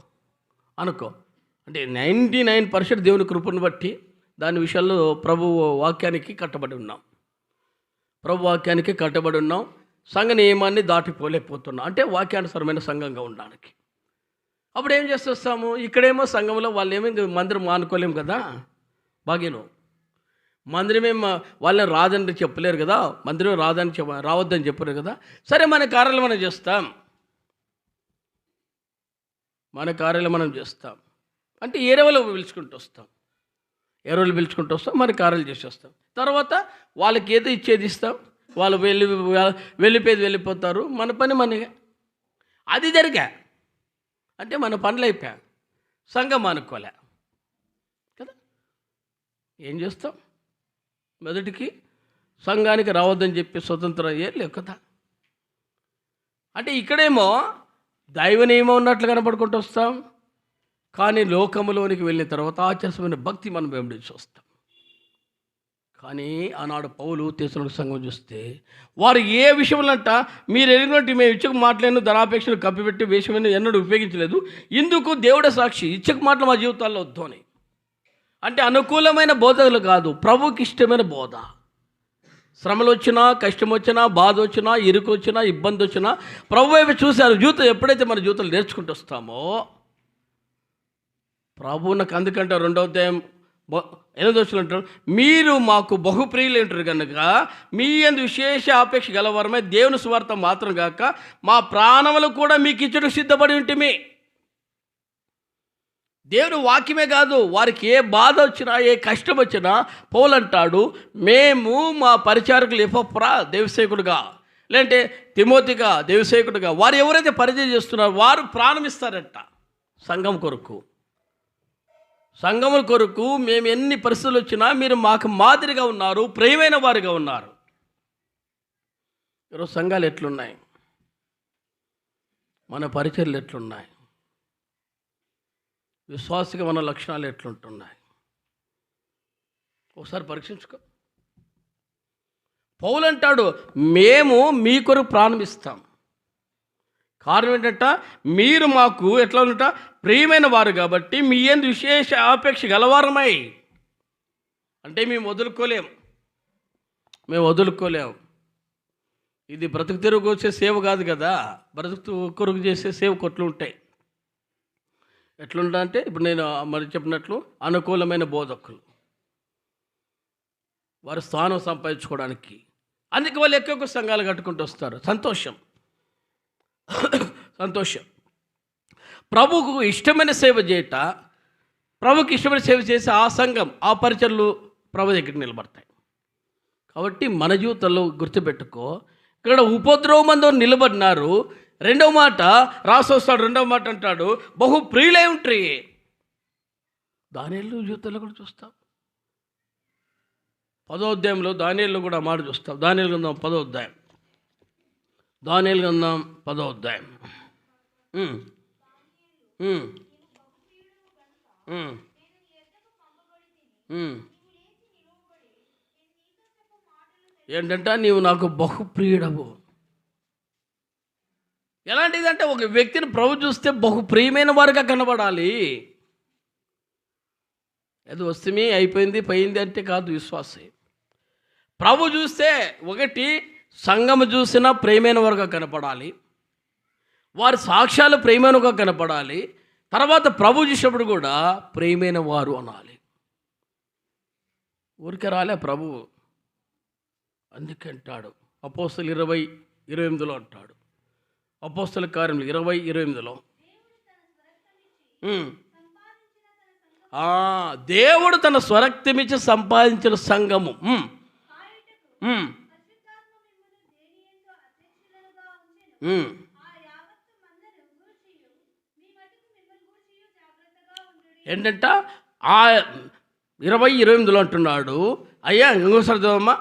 అంటే 99% దేవుని కృపను బట్టి దాని విషయాల్లో ప్రభు వాక్యానికి కట్టబడి ఉన్నాం. సంఘ నియమాన్ని దాటిపోలేకపోతున్నాం. అంటే వాక్యానుసారమైన సంఘంగా ఉండడానికి. అప్పుడు ఏం చేస్తాము, ఇక్కడేమో సంఘంలో వాళ్ళు ఏమో మందిరం మానుకోలేము కదా. బాగేను మందిరమేమో వాళ్ళని రాదని చెప్పలేరు కదా, మందిరం రావద్దని చెప్పలేరు కదా. సరే మన కార్యాలు మనం చేస్తాం, అంటే ఏ రోజులు పిలుచుకుంటూ వస్తాం, మన కార్యాలు చేసేస్తాం. తర్వాత వాళ్ళకి ఏదో ఇచ్చేది ఇస్తాం, వాళ్ళు వెళ్ళిపోతారు. మన పని మనగా అది జరిగా అంటే మన పనులు అయిపోయా, సంఘం అనుకోలే కదా. ఏం చేస్తాం, మొదటికి సంఘానికి రావద్దని చెప్పి స్వతంత్రం లేవు కదా. అంటే ఇక్కడేమో దైవ నియమం ఉన్నట్లు కనపడుకుంటూ వస్తాం, కానీ లోకములోనికి వెళ్ళిన తర్వాత ఆచరణమైన భక్తి మనం వెంబడించి వస్తాం. కానీ ఆనాడు పౌలు తెస్సలోనిక సంఘం చూస్తే వారు ఏ విషయంలో మీరు ఎరిగినట్టు మేము ఇచ్చకు మాటలను ధనాపేక్షను కప్పిపెట్టి వేషమైన ఎన్నడూ ఉపయోగించలేదు, ఇందుకు దేవుడే సాక్షి. ఇచ్చకు మాటలు మా జీవితాల్లో వద్దు అని. అంటే అనుకూలమైన బోధకులు కాదు, ప్రభుకి ఇష్టమైన బోధ. శ్రమలు వచ్చినా, కష్టం వచ్చినా, బాధ వచ్చినా, ఇరుకు వచ్చినా, ఇబ్బంది వచ్చినా ప్రభు వైపు చూశారు. జీవితం ఎప్పుడైతే మన జీవితాలు నేర్చుకుంటూ వస్తామో ప్రభు నాకు అందుకంటే 2వ అధ్యాయం 8వ వచనంలో అంటారు, మీరు మాకు బహుప్రియులు అంటారు కనుక మీ యందు విశేష ఆపేక్ష గలవరమై దేవుని సువార్త మాత్రం కాక మా ప్రాణములు కూడా మీకు ఇచ్చటకు సిద్ధపడి ఉంటిమి. దేవుని వాక్యమే కాదు, వారికి ఏ బాధ వచ్చినా, ఏ కష్టం వచ్చినా పౌలు అంటాడు, మేము మా పరిచారకులు ఎపఫ్రా దేవసేకుడుగా, లేదంటే తిమోతిగా దేవసేకుడుగా, వారు ఎవరైతే పరిచయం చేస్తున్నారో వారు ప్రాణం ఇస్తారట సంఘముల కొరకు. మేము ఎన్ని పరిస్థితులు వచ్చినా మీరు మాకు మాదిరిగా ఉన్నారు, ప్రియమైన వారిగా ఉన్నారు. ఈరోజు సంఘాలు ఎట్లున్నాయి? మన పరిచర్లు ఎట్లున్నాయి, విశ్వాసిగా మన లక్షణాలు ఎట్లుంటున్నాయి, ఒకసారి పరీక్షించుకో. పౌలు అంటాడు, మేము మీ కొరకు ప్రాణం ఇస్తాం. కారణం ఏంటంట, మీరు మాకు ఎట్లా ఉన్నట ప్రియమైన వారు కాబట్టి మీ ఏంది విశేష ఆపేక్ష గలవారమై. అంటే మేము వదులుకోలేము. ఇది బ్రతుకు తెరుగు వచ్చే సేవ కాదు కదా, బ్రతుకు కొరకు చేసే సేవ కొట్లు ఉంటాయి. ఎట్లుంటా అంటే ఇప్పుడు నేను మరి చెప్పినట్లు అనుకూలమైన బోధకులు వారి స్థానం సంపాదించుకోవడానికి, అందుకే వాళ్ళు ఎక్కువ సంఘాలు కట్టుకుంటూ వస్తారు. సంతోషం. ప్రభువుకు ఇష్టమైన సేవ చేయట, ప్రభుకి ఇష్టమైన సేవ చేసి ఆ సంఘం ఆ పరిచర్లు ప్రభు దగ్గరికి నిలబడతాయి. కాబట్టి మన జీవితంలో గుర్తుపెట్టుకో, ఇక్కడ ఉపద్రవమందు నిలబడినారు. రెండవ మాట రాసొస్తాడు, రెండవ మాట అంటాడు, బహు ప్రియులై ఉంట్రి. దానియేలు జీవితంలో కూడా చూస్తాం. 10వ అధ్యాయంలో దానియేలు కూడా మాట చూస్తాం. దానియేలు గ్రంథం 10వ అధ్యాయం. దానియేలు గ్రంథం 10వ అధ్యాయం. ఏంటంటే నీవు నాకు బహుప్రియుడవు. ఎలాంటిదంటే ఒక వ్యక్తిని ప్రభు చూస్తే బహుప్రియమైన వారుగా కనబడాలి. అది వస్తే అయిపోయింది పోయింది అంటే కాదు విశ్వాసం. ప్రభు చూస్తే ఒకటి సంఘము చూసినా ప్రేమైన వారుగా కనపడాలి, వారి సాక్ష్యాలు ప్రేమైనగా కనపడాలి. తర్వాత ప్రభు చూసినప్పుడు కూడా ప్రేమైన వారు అనాలి. ఊరికే రాలే ప్రభు. అందుకే అంటాడు అపోస్తలు 20:28 అంటాడు. అపోస్తల కార్యములు 20:28 దేవుడు తన స్వరక్తమిచ్చి సంపాదించిన సంఘము ఏంటంట 20:28 అంటున్నాడు. అయ్యా ఇంకోసారి చదవమ్మా.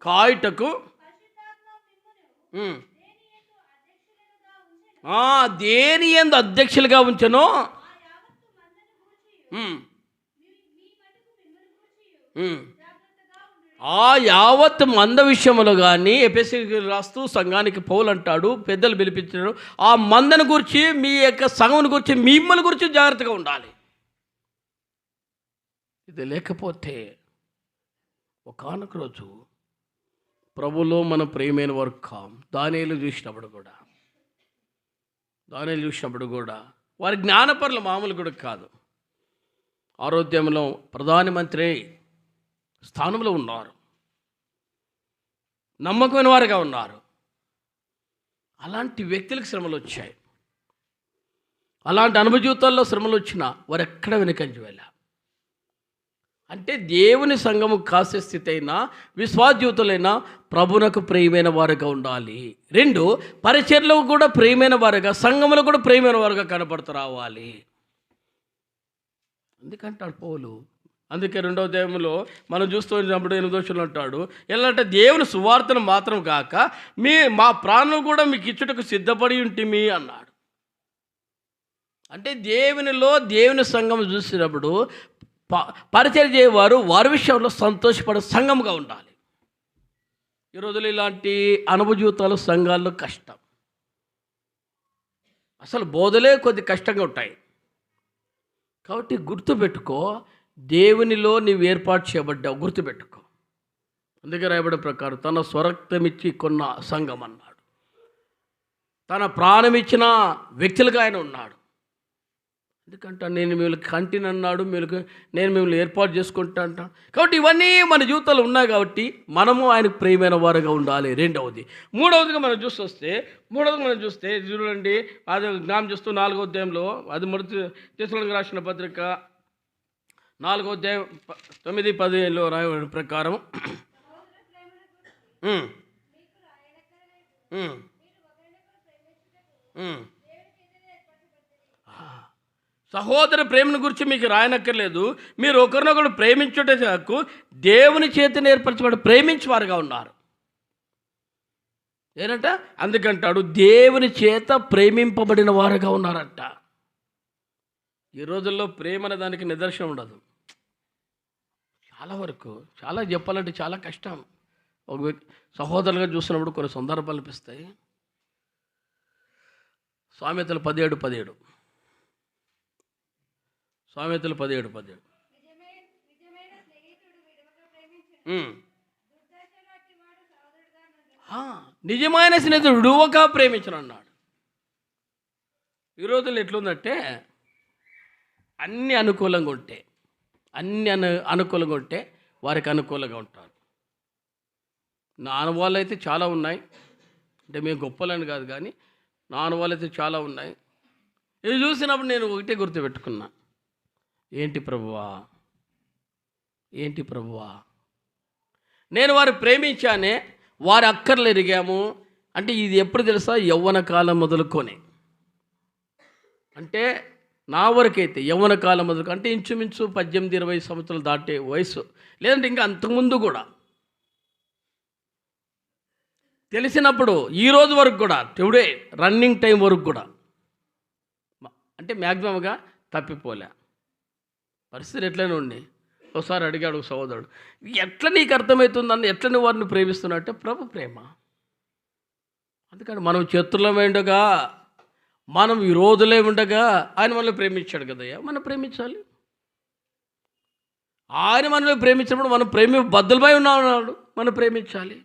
కాయుటకు దేని యందు అధ్యక్షులుగా ఉంచెనో ఆ యావత్ మంద విషయంలో కానీ ఎఫెసీయులకు రాస్తూ సంఘానికి పౌలు అంటాడు, పెద్దలు పిలిపించాడు, ఆ మందను గురించి మీ యొక్క సంఘమును గురించి మిమ్మల్ని గురించి జాగ్రత్తగా ఉండాలి. ఇది లేకపోతే ఒకానొక రోజు ప్రభులో మన ప్రియమైన వారు కాం. దానియేలు చూసినప్పుడు కూడా వారి జ్ఞానపరులు మామూలు కూడా కాదు. ఆరోగ్యంలో ప్రధానమంత్రి స్థానంలో ఉన్నారు, నమ్మకమైన వారుగా ఉన్నారు. అలాంటి వ్యక్తులకు శ్రమలు వచ్చాయి. అలాంటి అనుభవ జీవితాల్లో శ్రమలు వచ్చినా వారు ఎక్కడ వెనుకంజ వెళ్ళా. అంటే దేవుని సంఘము కాసే స్థితి అయినా విశ్వాస జీవితంలో ప్రభునకు ప్రియమైన వారుగా ఉండాలి. 2 పరిచర్లకు కూడా ప్రియమైన వారుగా, సంఘములకు కూడా ప్రియమైన వారుగా కనపడుతూ రావాలి. అందుకంటాడు పౌలు. అందుకే 2వ అధ్యాయంలో మనం చూస్తున్నప్పుడు 8 అంటాడు, ఎలా అంటే దేవుని సువార్తను మాత్రం కాక మా ప్రాణం కూడా మీకు ఇచ్చుటకు సిద్ధపడి ఉంటిమి అన్నాడు. అంటే దేవుని సంఘం చూసినప్పుడు పరిచయం చేయవారు వారి విషయంలో సంతోషపడే సంఘంగా ఉండాలి. ఈ రోజులు ఇలాంటి అనుభవ జీవితాలు సంఘాల్లో కష్టం. అసలు బోధలే కొద్ది కష్టంగా ఉంటాయి. కాబట్టి గుర్తుపెట్టుకో, దేవునిలో నీవు ఏర్పాటు చేయబడ్డావు, గుర్తుపెట్టుకో. అందుకే రాయబడిన ప్రకారం తన స్వరక్తమిచ్చి కొన్న సంఘం అన్నాడు. తన ప్రాణమిచ్చిన వ్యక్తులుగా ఆయన ఉన్నాడు. ఎందుకంటే నేను మిమ్మల్ని కంటినన్నాడు, నేను మిమ్మల్ని ఏర్పాటు చేసుకుంటా అంటాను. కాబట్టి ఇవన్నీ మన జీవితాలు ఉన్నాయి. కాబట్టి మనము ఆయనకు ప్రియమైన వారుగా ఉండాలి. 2వది. 3వదిగా మనం చూస్తే చూడండి, అది జ్ఞాపకం చేస్తూ 4వ అధ్యాయంలో, అది మొదటి తెస్సలోనికీయులకు రాసిన పత్రిక 4వ అధ్యాయం 9-10 రాయబడిన ప్రకారం సహోదర ప్రేమను గురించి మీకు రాయనక్కర్లేదు, మీరు ఒకరినొకరు ప్రేమించుటకు దేవుని చేతిని ఏర్పరచబడి ప్రేమించేవారుగా ఉన్నారు. ఏంటంట? అందుకంటాడు దేవుని చేత ప్రేమింపబడిన వారుగా ఉన్నారంట. ఈ రోజుల్లో ప్రేమ అనే దానికి నిదర్శనం ఉండదు. చాలా వరకు చాలా చెప్పాలంటే చాలా కష్టం. ఒక వ్యక్తి సహోదరులుగా చూసినప్పుడు కొన్ని సందర్భాలు అనిపిస్తాయి. సామెతలు 17:17 సామెతలు 17:17 నిజమైన స్నేహితుడు విడువక ప్రేమించను అన్నాడు. ఈ రోజుల్లో ఎట్లుందంటే అన్ని అనుకూలంగా ఉంటే అనుకూలంగా ఉంటే వారికి అనుకూలంగా ఉంటారు. నా అనుభవాలు అయితే చాలా ఉన్నాయి. అంటే మేము గొప్పలని కాదు, కానీ నా అనుభవాలు అయితే చాలా ఉన్నాయి. ఇది చూసినప్పుడు నేను ఒకటే గుర్తుపెట్టుకున్నా, ఏంటి ప్రభువా నేను వారు ప్రేమించానే, వారి అక్కర్లు ఎరిగాము. అంటే ఇది ఎప్పుడు తెలుసా? యవ్వన కాలం మొదలుకొని, అంటే నా వరకైతే యవ్వన కాలం మొదలు, అంటే ఇంచుమించు 18-20 సంవత్సరాలు దాటే వయసు, లేదంటే ఇంకా అంతకుముందు కూడా తెలిసినప్పుడు ఈ రోజు వరకు కూడా, టుడే రన్నింగ్ టైం వరకు కూడా, అంటే మ్యాక్సిమంగా తప్పిపోలే. పరిస్థితి ఎట్లనే ఉండి ఒకసారి అడిగాడు ఒక సహోదరుడు, ఎట్లా నీకు అర్థమవుతుందని, ఎట్లా నువ్వు వారిని ప్రేమిస్తున్నట్టే? ప్రభు ప్రేమ. అందుకని మనం చేతుల్లో ఉండగా, మనం ఈ రోజులే ఉండగా ఆయన మనల్ని ప్రేమించాడు కదయ్యా, మనం ప్రేమించాలి. ఆయన మనల్ని ప్రేమించినప్పుడు మనం బద్దలపై ఉన్నాడు, మనం ప్రేమించాలి.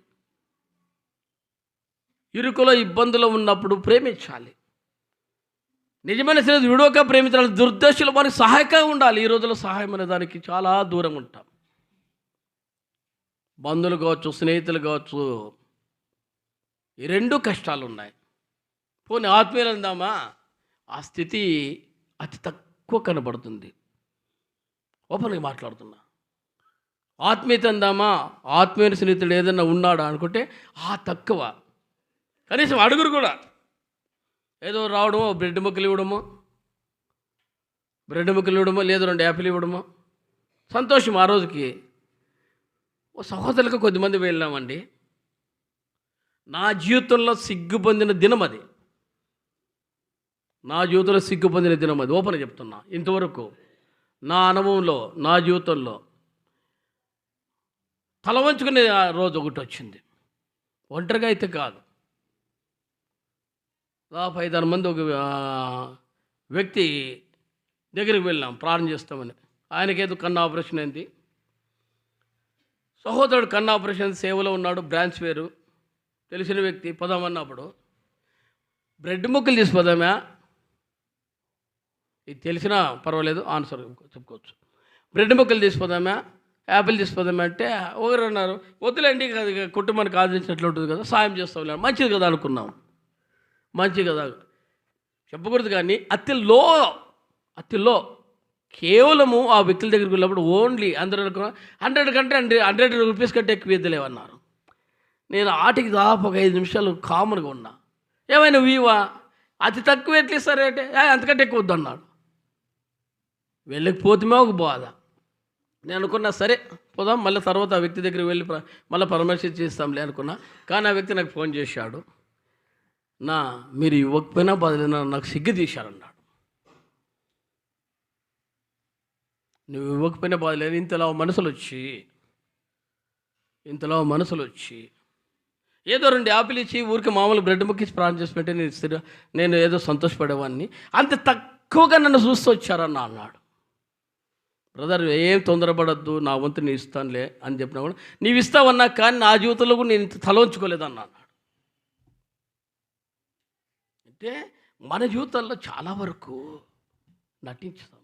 ఇరుకులో ఇబ్బందులు ఉన్నప్పుడు ప్రేమించాలి. నిజమైన స్నేహితుడు విడువక ప్రేమించాలి. దుర్దశలు మనకి సహాయకంగా ఉండాలి. ఈ రోజుల్లో సహాయం అనే దానికి చాలా దూరంగా ఉంటాం. బంధువులు కావచ్చు, స్నేహితులు కావచ్చు, ఈ రెండు కష్టాలు ఉన్నాయి. పోనీ ఆత్మీయులు అందామా, ఆ స్థితి అతి తక్కువ కనబడుతుంది. ఓపెన్గా మాట్లాడుతున్నా. ఆత్మీయత అందామా, ఆత్మీయ స్నేహితుడు ఏదన్నా ఉన్నాడా అనుకుంటే ఆ తక్కువ. కనీసం అడుగురు కూడా, ఏదో రావడమో బ్రెడ్ ముక్కలు ఇవ్వడమో లేదు 2 యాపిల్ ఇవ్వడమో సంతోషం. ఆ రోజుకి ఓ సహోదరులకు కొద్దిమంది వెళ్ళామండి. నా జీవితంలో సిగ్గు పొందిన దినం అది. ఓపెన్ చెప్తున్నా. ఇంతవరకు నా అనుభవంలో, నా జీవితంలో తల వంచుకునే రోజు ఒకటి వచ్చింది. ఒంటరిగా అయితే కాదు, 5-6 మంది ఒక వ్యక్తి దగ్గరికి వెళ్ళాం, ప్రార్థన చేస్తామని. ఆయనకేదో కన్ను ఆపరేషన్ అయింది. సహోదరుడు కన్ను ఆపరేషన్ సేవలో ఉన్నాడు, బ్రాంచ్ వేరు, తెలిసిన వ్యక్తి. పోదామన్నప్పుడు బ్రెడ్ ముక్కలు తీసిపోదామా, ఇది తెలిసినా పర్వాలేదు ఆన్సర్ చెప్పుకోవచ్చు. బ్రెడ్ ముక్కలు తీసిపోదామా, యాపిల్ తీసిపోదామా అంటే ఒకరు అన్నారు, వద్దులేండి కుటుంబానికి ఆదరించినట్లు ఉంటుంది కదా, సాయం చేస్తాం, మంచిది కదా అనుకున్నాం. మంచి కదా చెప్పకూడదు, కానీ అతిలో కేవలము ఆ వ్యక్తుల దగ్గరికి వెళ్ళినప్పుడు ఓన్లీ అందరూ 100 కంటే 100 రూపీస్ కంటే ఎక్కువ ఇద్దలేవన్నారు. నేను ఆటికి దాదాపు ఒక 5 నిమిషాలు కామన్గా ఉన్నా. ఏమైనా వీవా అతి తక్కువ ఎట్లా ఇస్తారంటే అంతకంటే ఎక్కువ వద్దు అన్నాడు. వెళ్ళకపోతేమే ఒక బాధ. నేను అనుకున్నా సరే పోదాం, మళ్ళీ తర్వాత ఆ వ్యక్తి దగ్గరికి వెళ్ళి మళ్ళీ పరామర్శించి చేస్తాంలే అనుకున్నా. కానీ ఆ వ్యక్తి నాకు ఫోన్ చేశాడు, మీరు ఇవ్వకపోయినా బదులైనా నాకు సిగ్గు తీశారన్నాడు. నువ్వు ఇవ్వకపోయినా బాధలేదు, ఇంతలో మనసులు వచ్చి ఏదో 2 యాపిల్ ఇచ్చి ఊరికి మామూలు బ్రెడ్ ముక్కించి ప్రాణం చేసి పెట్టి నేను ఏదో సంతోషపడేవాడిని, అంత తక్కువగా నన్ను చూస్తూ వచ్చారన్న అన్నాడు. బ్రదర్ ఏం తొందరపడద్దు, నా వంతు నేను ఇస్తానులే అని చెప్పినా కూడా, నీవు ఇస్తావన్నా కానీ నా జీవితంలో కూడా నేను తలవంచుకోలేదన్నా అన్నాడు. అంటే మన జీవితాల్లో చాలా వరకు నటించుతాం,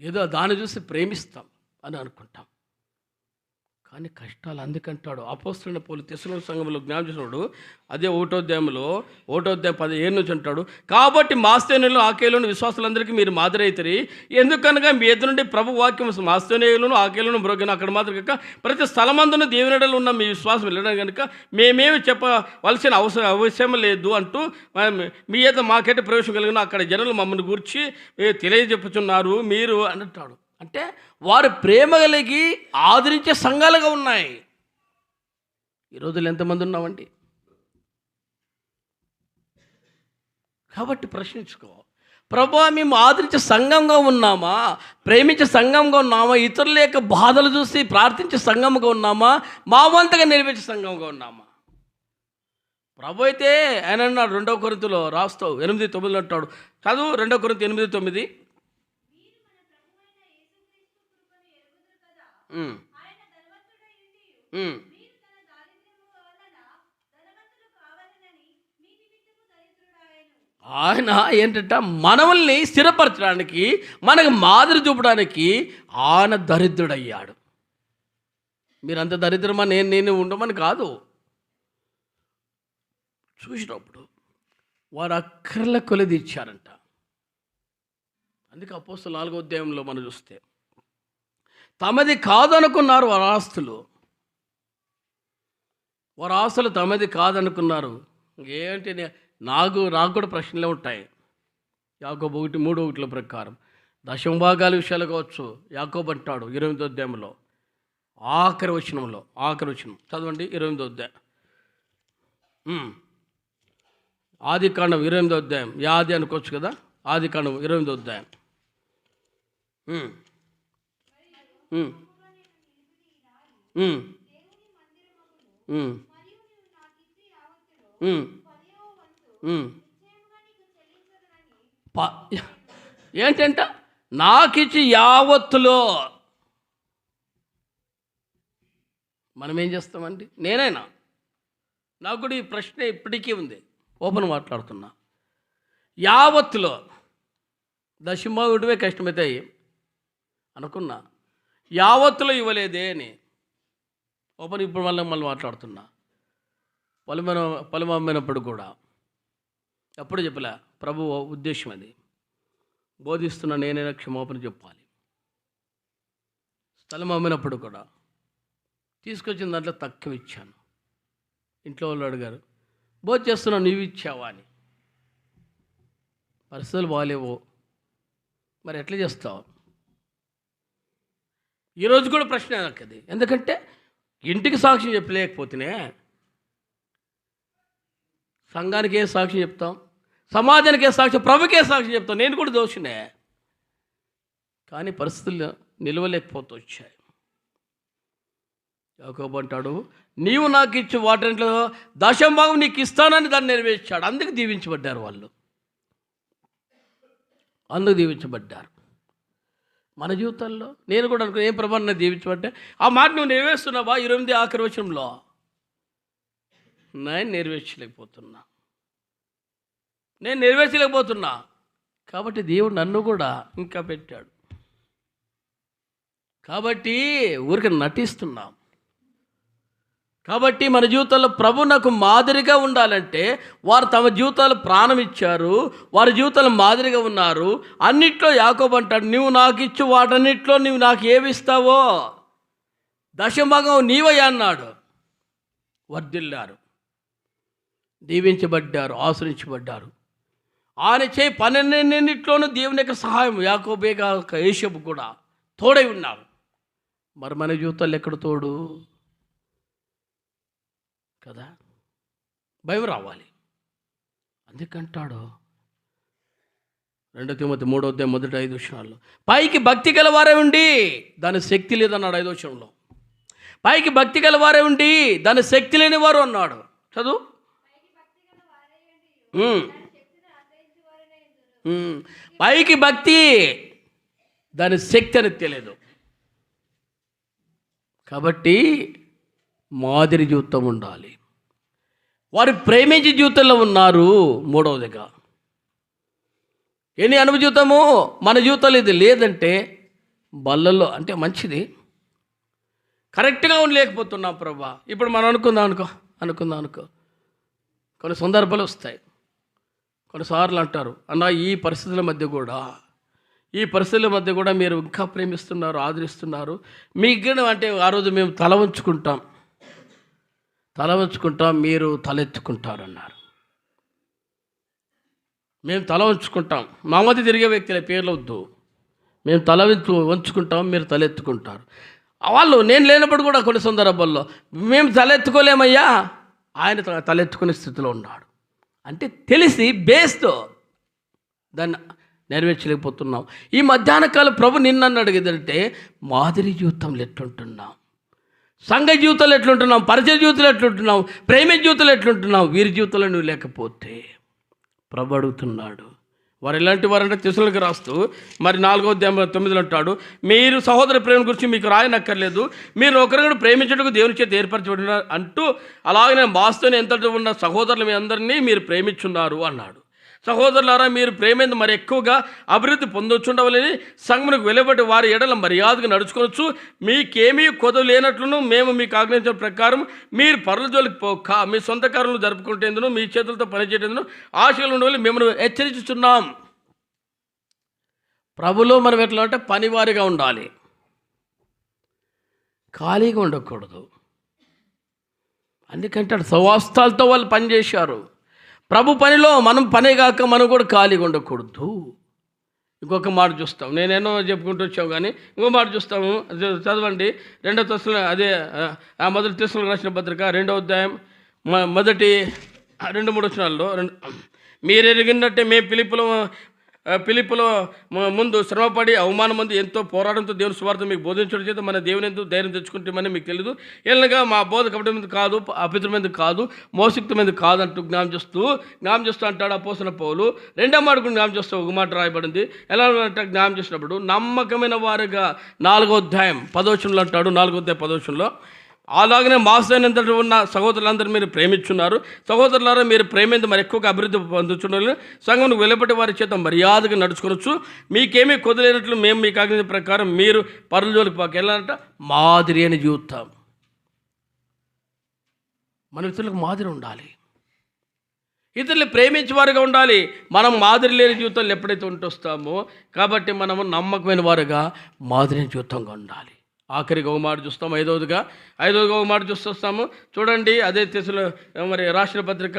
ఏదో దాన్ని చూసి ప్రేమిస్తాం అని అనుకుంటాం. కానీ కష్టాలు అందుకంటాడు అపోస్తలుడైన పౌలు తెస్సలోనిక సంఘంలో జ్ఞాపకం చేసినప్పుడు, అదే 1వ అధ్యాయంలో 17 నుంచి అంటాడు, కాబట్టి మాస్తోనియులను ఆకేయులను విశ్వాసులందరికీ మీరు మాదిరి అవుతారు. ఎందుకనగా మీ ఎదురు నుండి ప్రభు వాక్యం మాస్తోనియులను ఆకేయులను మ్రోగిన అక్కడ మాత్రం కనుక ప్రతి స్థలమందున దేవునిడలో ఉన్న మీ విశ్వాసం వెళ్ళడం కనుక మేమేమి చెప్పవలసిన అవసరం లేదు అంటూ మీ ఏదో మాకైతే ప్రవేశం కలిగిన అక్కడ జనులు మమ్మల్ని గురించి తెలియజెప్పుచున్నారు మీరు అని అంటాడు. అంటే వారు ప్రేమ కలిగి ఆదరించే సంఘాలుగా ఉన్నాయి. ఈ రోజులు ఎంతమంది ఉన్నామండి? కాబట్టి ప్రశ్నించుకో, ప్రభువా మేము ఆదరించే సంఘంగా ఉన్నామా, ప్రేమించే సంఘంగా ఉన్నామా, ఇతరుల యొక్క బాధలు చూసి ప్రార్థించే సంఘంగా ఉన్నామా, మా వంతగా నెరవేర్చే సంఘంగా ఉన్నామా? ప్రభు అయితే ఆయన అన్నాడు 2 కొరింథీలో రాస్తావు 8:9 అంటాడు. చదువు 2 కొరింథీ 8:9. ఆయన ఏంటంటే మనల్ని స్థిరపరచడానికి, మనకు మాదిరి చూపడానికి ఆయన దరిద్రుడయ్యాడు. మీరంత దరిద్రమా నేను ఉండమని కాదు. చూసినప్పుడు వారు అక్కర్ల కొలది ఇచ్చారంట. అందుకే అపోస్తలుల 4వ అధ్యాయంలో మనం చూస్తే తమది కాదనుకున్నారు వారి ఆస్తులు. వారి ఆస్తులు తమది కాదనుకున్నారు. ఏంటి నాకు కూడా ప్రశ్నలే ఉంటాయి. యాకోబు 1:3 ప్రకారం దశమ భాగాల విషయాలు కావచ్చు. యాకోబు అంటాడు 28వ అధ్యాయంలో ఆఖరి వచనం చదవండి. 28వ అధ్యాయం ఆదికాండం 28వ అధ్యాయం. యాది అనుకోవచ్చు కదా, ఆదికాండం 28వ అధ్యాయం. ఏంటంట నాకిచ్చి యావత్తులో. మనం ఏం చేస్తామండి? నేనైనా నాకు కూడా ఈ ప్రశ్న ఇప్పటికీ ఉంది, ఓపెన్ మాట్లాడుతున్నా. యావత్తులో దశమవిడమే కష్టమైతే అనుకున్నా, యావత్తులో ఇవ్వలేదే అని ఓపెన్ ఇప్పుడు మళ్ళీ మాట్లాడుతున్నా. పొలం అమ్మినప్పుడు కూడా ఎప్పుడు చెప్పలే, ప్రభు ఉద్దేశం అది. బోధిస్తున్న నేనైనా క్షమాపణ చెప్పాలి. స్థలం అమ్మినప్పుడు కూడా తీసుకొచ్చిన దాంట్లో తక్కువ ఇచ్చాను. ఇంట్లో వాళ్ళు అడిగారు, బోధ చేస్తున్నావు నీవు ఇచ్చావా అని. పరిస్థితులు బాగాలేవు, మరి ఎట్లా చేస్తావు? ఈరోజు కూడా ప్రశ్న నాకు అది. ఎందుకంటే ఇంటికి సాక్ష్యం చెప్పలేకపోతేనే సంఘానికి ఏ సాక్ష్యం చెప్తాం, సమాజానికి ఏ సాక్ష్యం, ప్రభుకే సాక్ష్యం చెప్తాం. నేను కూడా దోషినే, కానీ పరిస్థితులు నిలవలేకపోతూ వచ్చాయి. యాకోబు అంటాడు, నీవు నాకు ఇచ్చి వాటింట్లో దశమ భాగం నీకు ఇస్తానని దాన్ని నెరవేర్చాడు. అందుకు దీవించబడ్డారు వాళ్ళు, అందుకు దీవించబడ్డారు. మన జీవితాల్లో నేను కూడా అనుకున్నా, ఏం ప్రభావం నాకు దీవించబట్టే ఆ మాట నువ్వు నెరవేరుస్తున్నావా? 8 ఆఖరి వచనంలో నేను నెరవేర్చలేకపోతున్నా కాబట్టి దేవుడు నన్ను కూడా ఇంకా పెట్టాడు. కాబట్టి ఊరికి నటిస్తున్నాం. కాబట్టి మన జీవితంలో ప్రభు నాకు మాదిరిగా ఉండాలంటే వారు తమ జీవితాలు ప్రాణం ఇచ్చారు, వారి జీవితాలు మాదిరిగా ఉన్నారు. అన్నిట్లో యాకోబు అంటాడు, నువ్వు నాకు ఇచ్చు వాటన్నిట్లో నువ్వు నాకు ఏమిస్తావో దశమభాగం నీవయ్యా అన్నాడు. వర్ధిల్లారు, దీవించబడ్డారు, ఆశ్రయించబడ్డారు. ఆయన చేయి పన్నెండింటిలోనూ దేవుని యొక్క సహాయం యాకోబే కాక యేషపు కూడా తోడై ఉన్నారు. మరి మన జీవితాలు ఎక్కడ తోడు కదా? భయం రావాలి. అందుకంటాడు 2 తిమోతి 3వ అధ్యాయం 5 వచనాల్లో, పైకి భక్తి గలవారే ఉండి దాని శక్తి లేదన్నాడు. 5వ వచనంలో పైకి భక్తి గలవారే ఉండి దాని శక్తి లేనివారు అన్నాడు. చదువు. పైకి భక్తి దాని శక్తి అని తెలియదు. కాబట్టి మాదిరి జీవితం ఉండాలి. వారు ప్రేమించే జీవితంలో ఉన్నారు. 3వదిగా ఎన్ని అనుభవ జీవితము మన జీవితంలో ఇది లేదంటే బళ్ళల్లో అంటే మంచిది కరెక్ట్గా ఉండలేకపోతున్నాం. ప్రభా ఇప్పుడు మనం అనుకుందాం అనుకో కొన్ని సందర్భాలు వస్తాయి. కొన్నిసార్లు అంటారు, అన్న ఈ పరిస్థితుల మధ్య కూడా మీరు ఇంకా ప్రేమిస్తున్నారు, ఆదరిస్తున్నారు. మీకు అంటే ఆ రోజు మేము తల ఉంచుకుంటాం, మీరు తలెత్తుకుంటారు అన్నారు. మేము తల ఉంచుకుంటాం, మా మధ్య తిరిగే వ్యక్తుల పేర్లు వద్దు, మేము తల వంచుకుంటాం, మీరు తలెత్తుకుంటారు. వాళ్ళు నేను లేనప్పుడు కూడా కొన్ని సందర్భాల్లో మేము తలెత్తుకోలేమయ్యా, ఆయన తలెత్తుకునే స్థితిలో ఉన్నాడు. అంటే తెలిసి బేస్తో దాన్ని నెరవేర్చలేకపోతున్నాం. ఈ మధ్యాహ్న కాలం ప్రభు నిన్ను అడిగేదంటే మాదిరి జీవితంలో ఎట్లుంటున్నాం, సంఘ జీవితంలో ఎట్లుంటున్నాం, పరిచయ జీవితంలో ఎట్లుంటున్నాం, ప్రేమ జీవితంలో ఎట్లుంటున్నాం. వీరి జీవితంలో నువ్వు లేకపోతే ప్రభు అడుగుతున్నాడు. వారు ఎలాంటి వారంటే తెస్సలోనికీయులకు రాస్తూ మరి 4:9 అంటాడు, మీరు సహోదర ప్రేమ గురించి మీకు రాయనక్కర్లేదు, మీరు ఒకరిని ప్రేమించడానికి దేవుని చేత ఏర్పరచబడినారు అంటూ, అలాగనే మాస్తోనే ఎంత ఉన్న సహోదరులు మీ అందరినీ మీరు ప్రేమించున్నారు అన్నాడు. సహోదరులారా, మీరు ప్రేమేందు మరి ఎక్కువగా అభివృద్ధి పొందొచ్చుండవలని సంఘమునకు వెలువబడి వారి ఎడల మర్యాదగా నడుచుకోవచ్చు. మీకేమీ కొదవ లేనట్లును మేము మీకు ఆజ్ఞాపించిన ప్రకారం మీరు పరుల జోలికి పోక మీ సొంత కార్యలు జరుపుకుంటేందును మీ చేతులతో పనిచేయటందును ఆశలు ఉండవని మిమ్మల్ని హెచ్చరించుచున్నాం. ప్రభులో మనం ఎట్లా అంటే పనివారిగా ఉండాలి, ఖాళీగా ఉండకూడదు. అందుకంటే స్వస్థాలతో వాళ్ళు పనిచేశారు. ప్రభు పనిలో మనం పనే కాక మనం కూడా ఖాళీగా ఉండకూడదు. ఇంకొక మాట చూస్తాం, నేనేనో చెప్పుకుంటూ వచ్చాము కానీ ఇంకో మాట చూస్తాము. చదవండి 2వ తెస్సలోనికీయులకు, అదే మొదటి తెస్సలోనికీయులకు రాసిన పత్రిక 2వ అధ్యాయం మొదటి 2-3 వచనాల్లో, మీరు ఎరిగినట్టే మేము ఫిలిప్పులో ముందు శ్రమపడి అవమానం ముందు ఎంతో పోరాటంతో దేవుని సువార్త మీకు బోధించడం చేత మన దేవుని ఎందుకు ధైర్యం తెచ్చుకుంటామని మీకు తెలియదు. ఏళ్ళగా మా బోధ కపటం మీద కాదు, అపిత్రమైనది కాదు, మోసక్తమైనది కాదు అంటూ జ్ఞాపం చేస్తూ అంటాడు అపోస్తలుడైన పౌలు. 2వ మాట కూడా జ్ఞాపం చేస్తూ ఒక మాట రాయబడింది. ఎలా అంటే జ్ఞాపం చేసినప్పుడు నమ్మకమైన వారుగా 4వ అధ్యాయం 10వ వచనంలో అంటాడు. 4వ అధ్యాయం 10వ వచనంలో, అలాగనే మాసైనంతటి ఉన్న సహోదరులందరూ మీరు ప్రేమించున్నారు. సహోదరులారా, మీరు ప్రేమేందు మరి ఎక్కువగా అభివృద్ధి పొందుతున్నారు. సంఘమును వెలుపటి వారి చేత మర్యాదగా నడుచుకోవచ్చు. మీకేమీ కుదలేనట్లు మేము మీకు ఆజ్ఞ ప్రకారం మీరు పరుల జోలికి పోక. వెళ్ళాలంట మాదిరి అని జీవితం. మన ఇతరులకు మాదిరి ఉండాలి, ఇతరులు ప్రేమించేవారుగా ఉండాలి. మనం మాదిరి లేని జీవితంలో ఎప్పుడైతే ఉంటొస్తామో కాబట్టి మనము నమ్మకమైన వారుగా మాదిరి జీవితంగా ఉండాలి. ఆఖరికి ఒక మాట చూస్తాం, ఐదవదిగా ఒక మాట చూస్తొస్తాము. చూడండి, అదే తెస్సలోనికీయులకు మరి రాసిన పత్రిక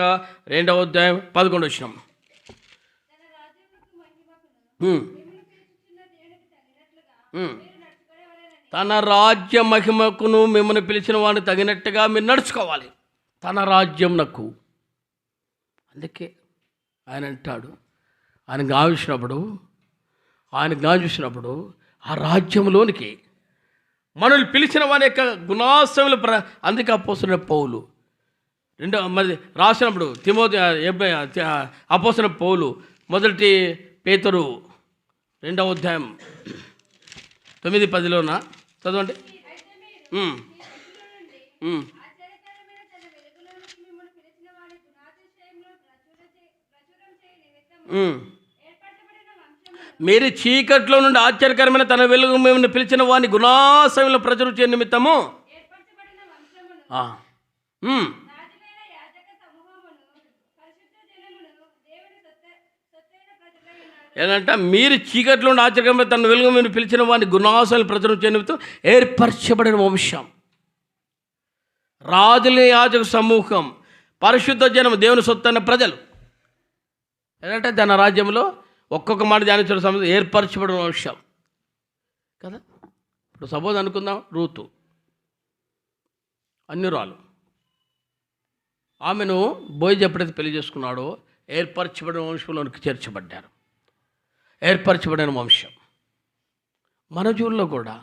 2వ అధ్యాయం 11వ వచనం. తన రాజ్య మహిమకును మిమ్మల్ని పిలిచిన వాడిని తగినట్టుగా మీరు నడుచుకోవాలి. తన రాజ్యంనకు. అందుకే ఆయన అంటాడు, ఆయన జ్ఞానం చూసినప్పుడు ఆ రాజ్యంలోనికి మనల్ని పిలిచిన వారి యొక్క గుణాశ్రములు అందుకే అపోస్తలుడైన పౌలు మరి రాసినప్పుడు అపోస్తలుడైన పౌలు మొదటి పేతురు 2వ అధ్యాయం 9-10లోన చదవండి. మీరు చీకట్లో నుండి ఆశ్చర్యకరమైన తన వెలుగు మిమ్మల్ని పిలిచిన వాని గుణాశయంలో ప్రచురించే నిమిత్తము ఏంటంటే మీరు చీకట్లో నుండి ఆశ్చర్యకరమైన తన వెలుగు మిమ్మల్ని పిలిచిన వాని గుణాశయాలు ప్రచురించే నిమిత్తం ఏర్పరచబడిన వంశం, రాజుల యాజక సమూహం, పరిశుద్ధ జనం, దేవుని సొత్తైన ప్రజలు. ఏంటంటే తన రాజ్యంలో ఒక్కొక్క మాట ధ్యానించడం సమయం ఏర్పరచబడిన వంశం కదా. ఇప్పుడు సపోజ్ అనుకుందాం, రూతు అన్యురాలు, ఆమెను బోయజ్ ఎప్పుడైతే పెళ్లి చేసుకున్నాడో ఏర్పరచబడిన వంశంలోనికి చేర్చబడ్డారు. ఏర్పరచబడిన వంశం మన జీవుల్లో కూడా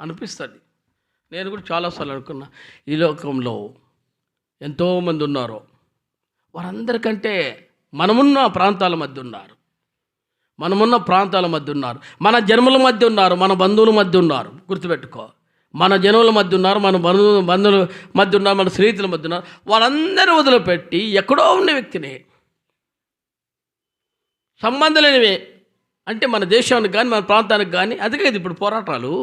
అనిపిస్తుంది. నేను కూడా చాలాసార్లు అనుకున్నా, ఈ లోకంలో ఎంతోమంది ఉన్నారో వారందరికంటే మనమున్న ప్రాంతాల మధ్య ఉన్నారు, మన జన్మల మధ్య ఉన్నారు, మన బంధువుల మధ్య ఉన్నారు. గుర్తుపెట్టుకో, మన జనుల మధ్య ఉన్నారు, మన బంధువుల మధ్య ఉన్నారు, మన స్నేహితుల మధ్య ఉన్నారు. వాళ్ళందరూ వదిలిపెట్టి ఎక్కడో ఉన్న వ్యక్తిని, సంబంధం లేనివే అంటే మన దేశానికి కానీ మన ప్రాంతానికి కానీ. అందుకే ఇది ఇప్పుడు పోరాటాలు.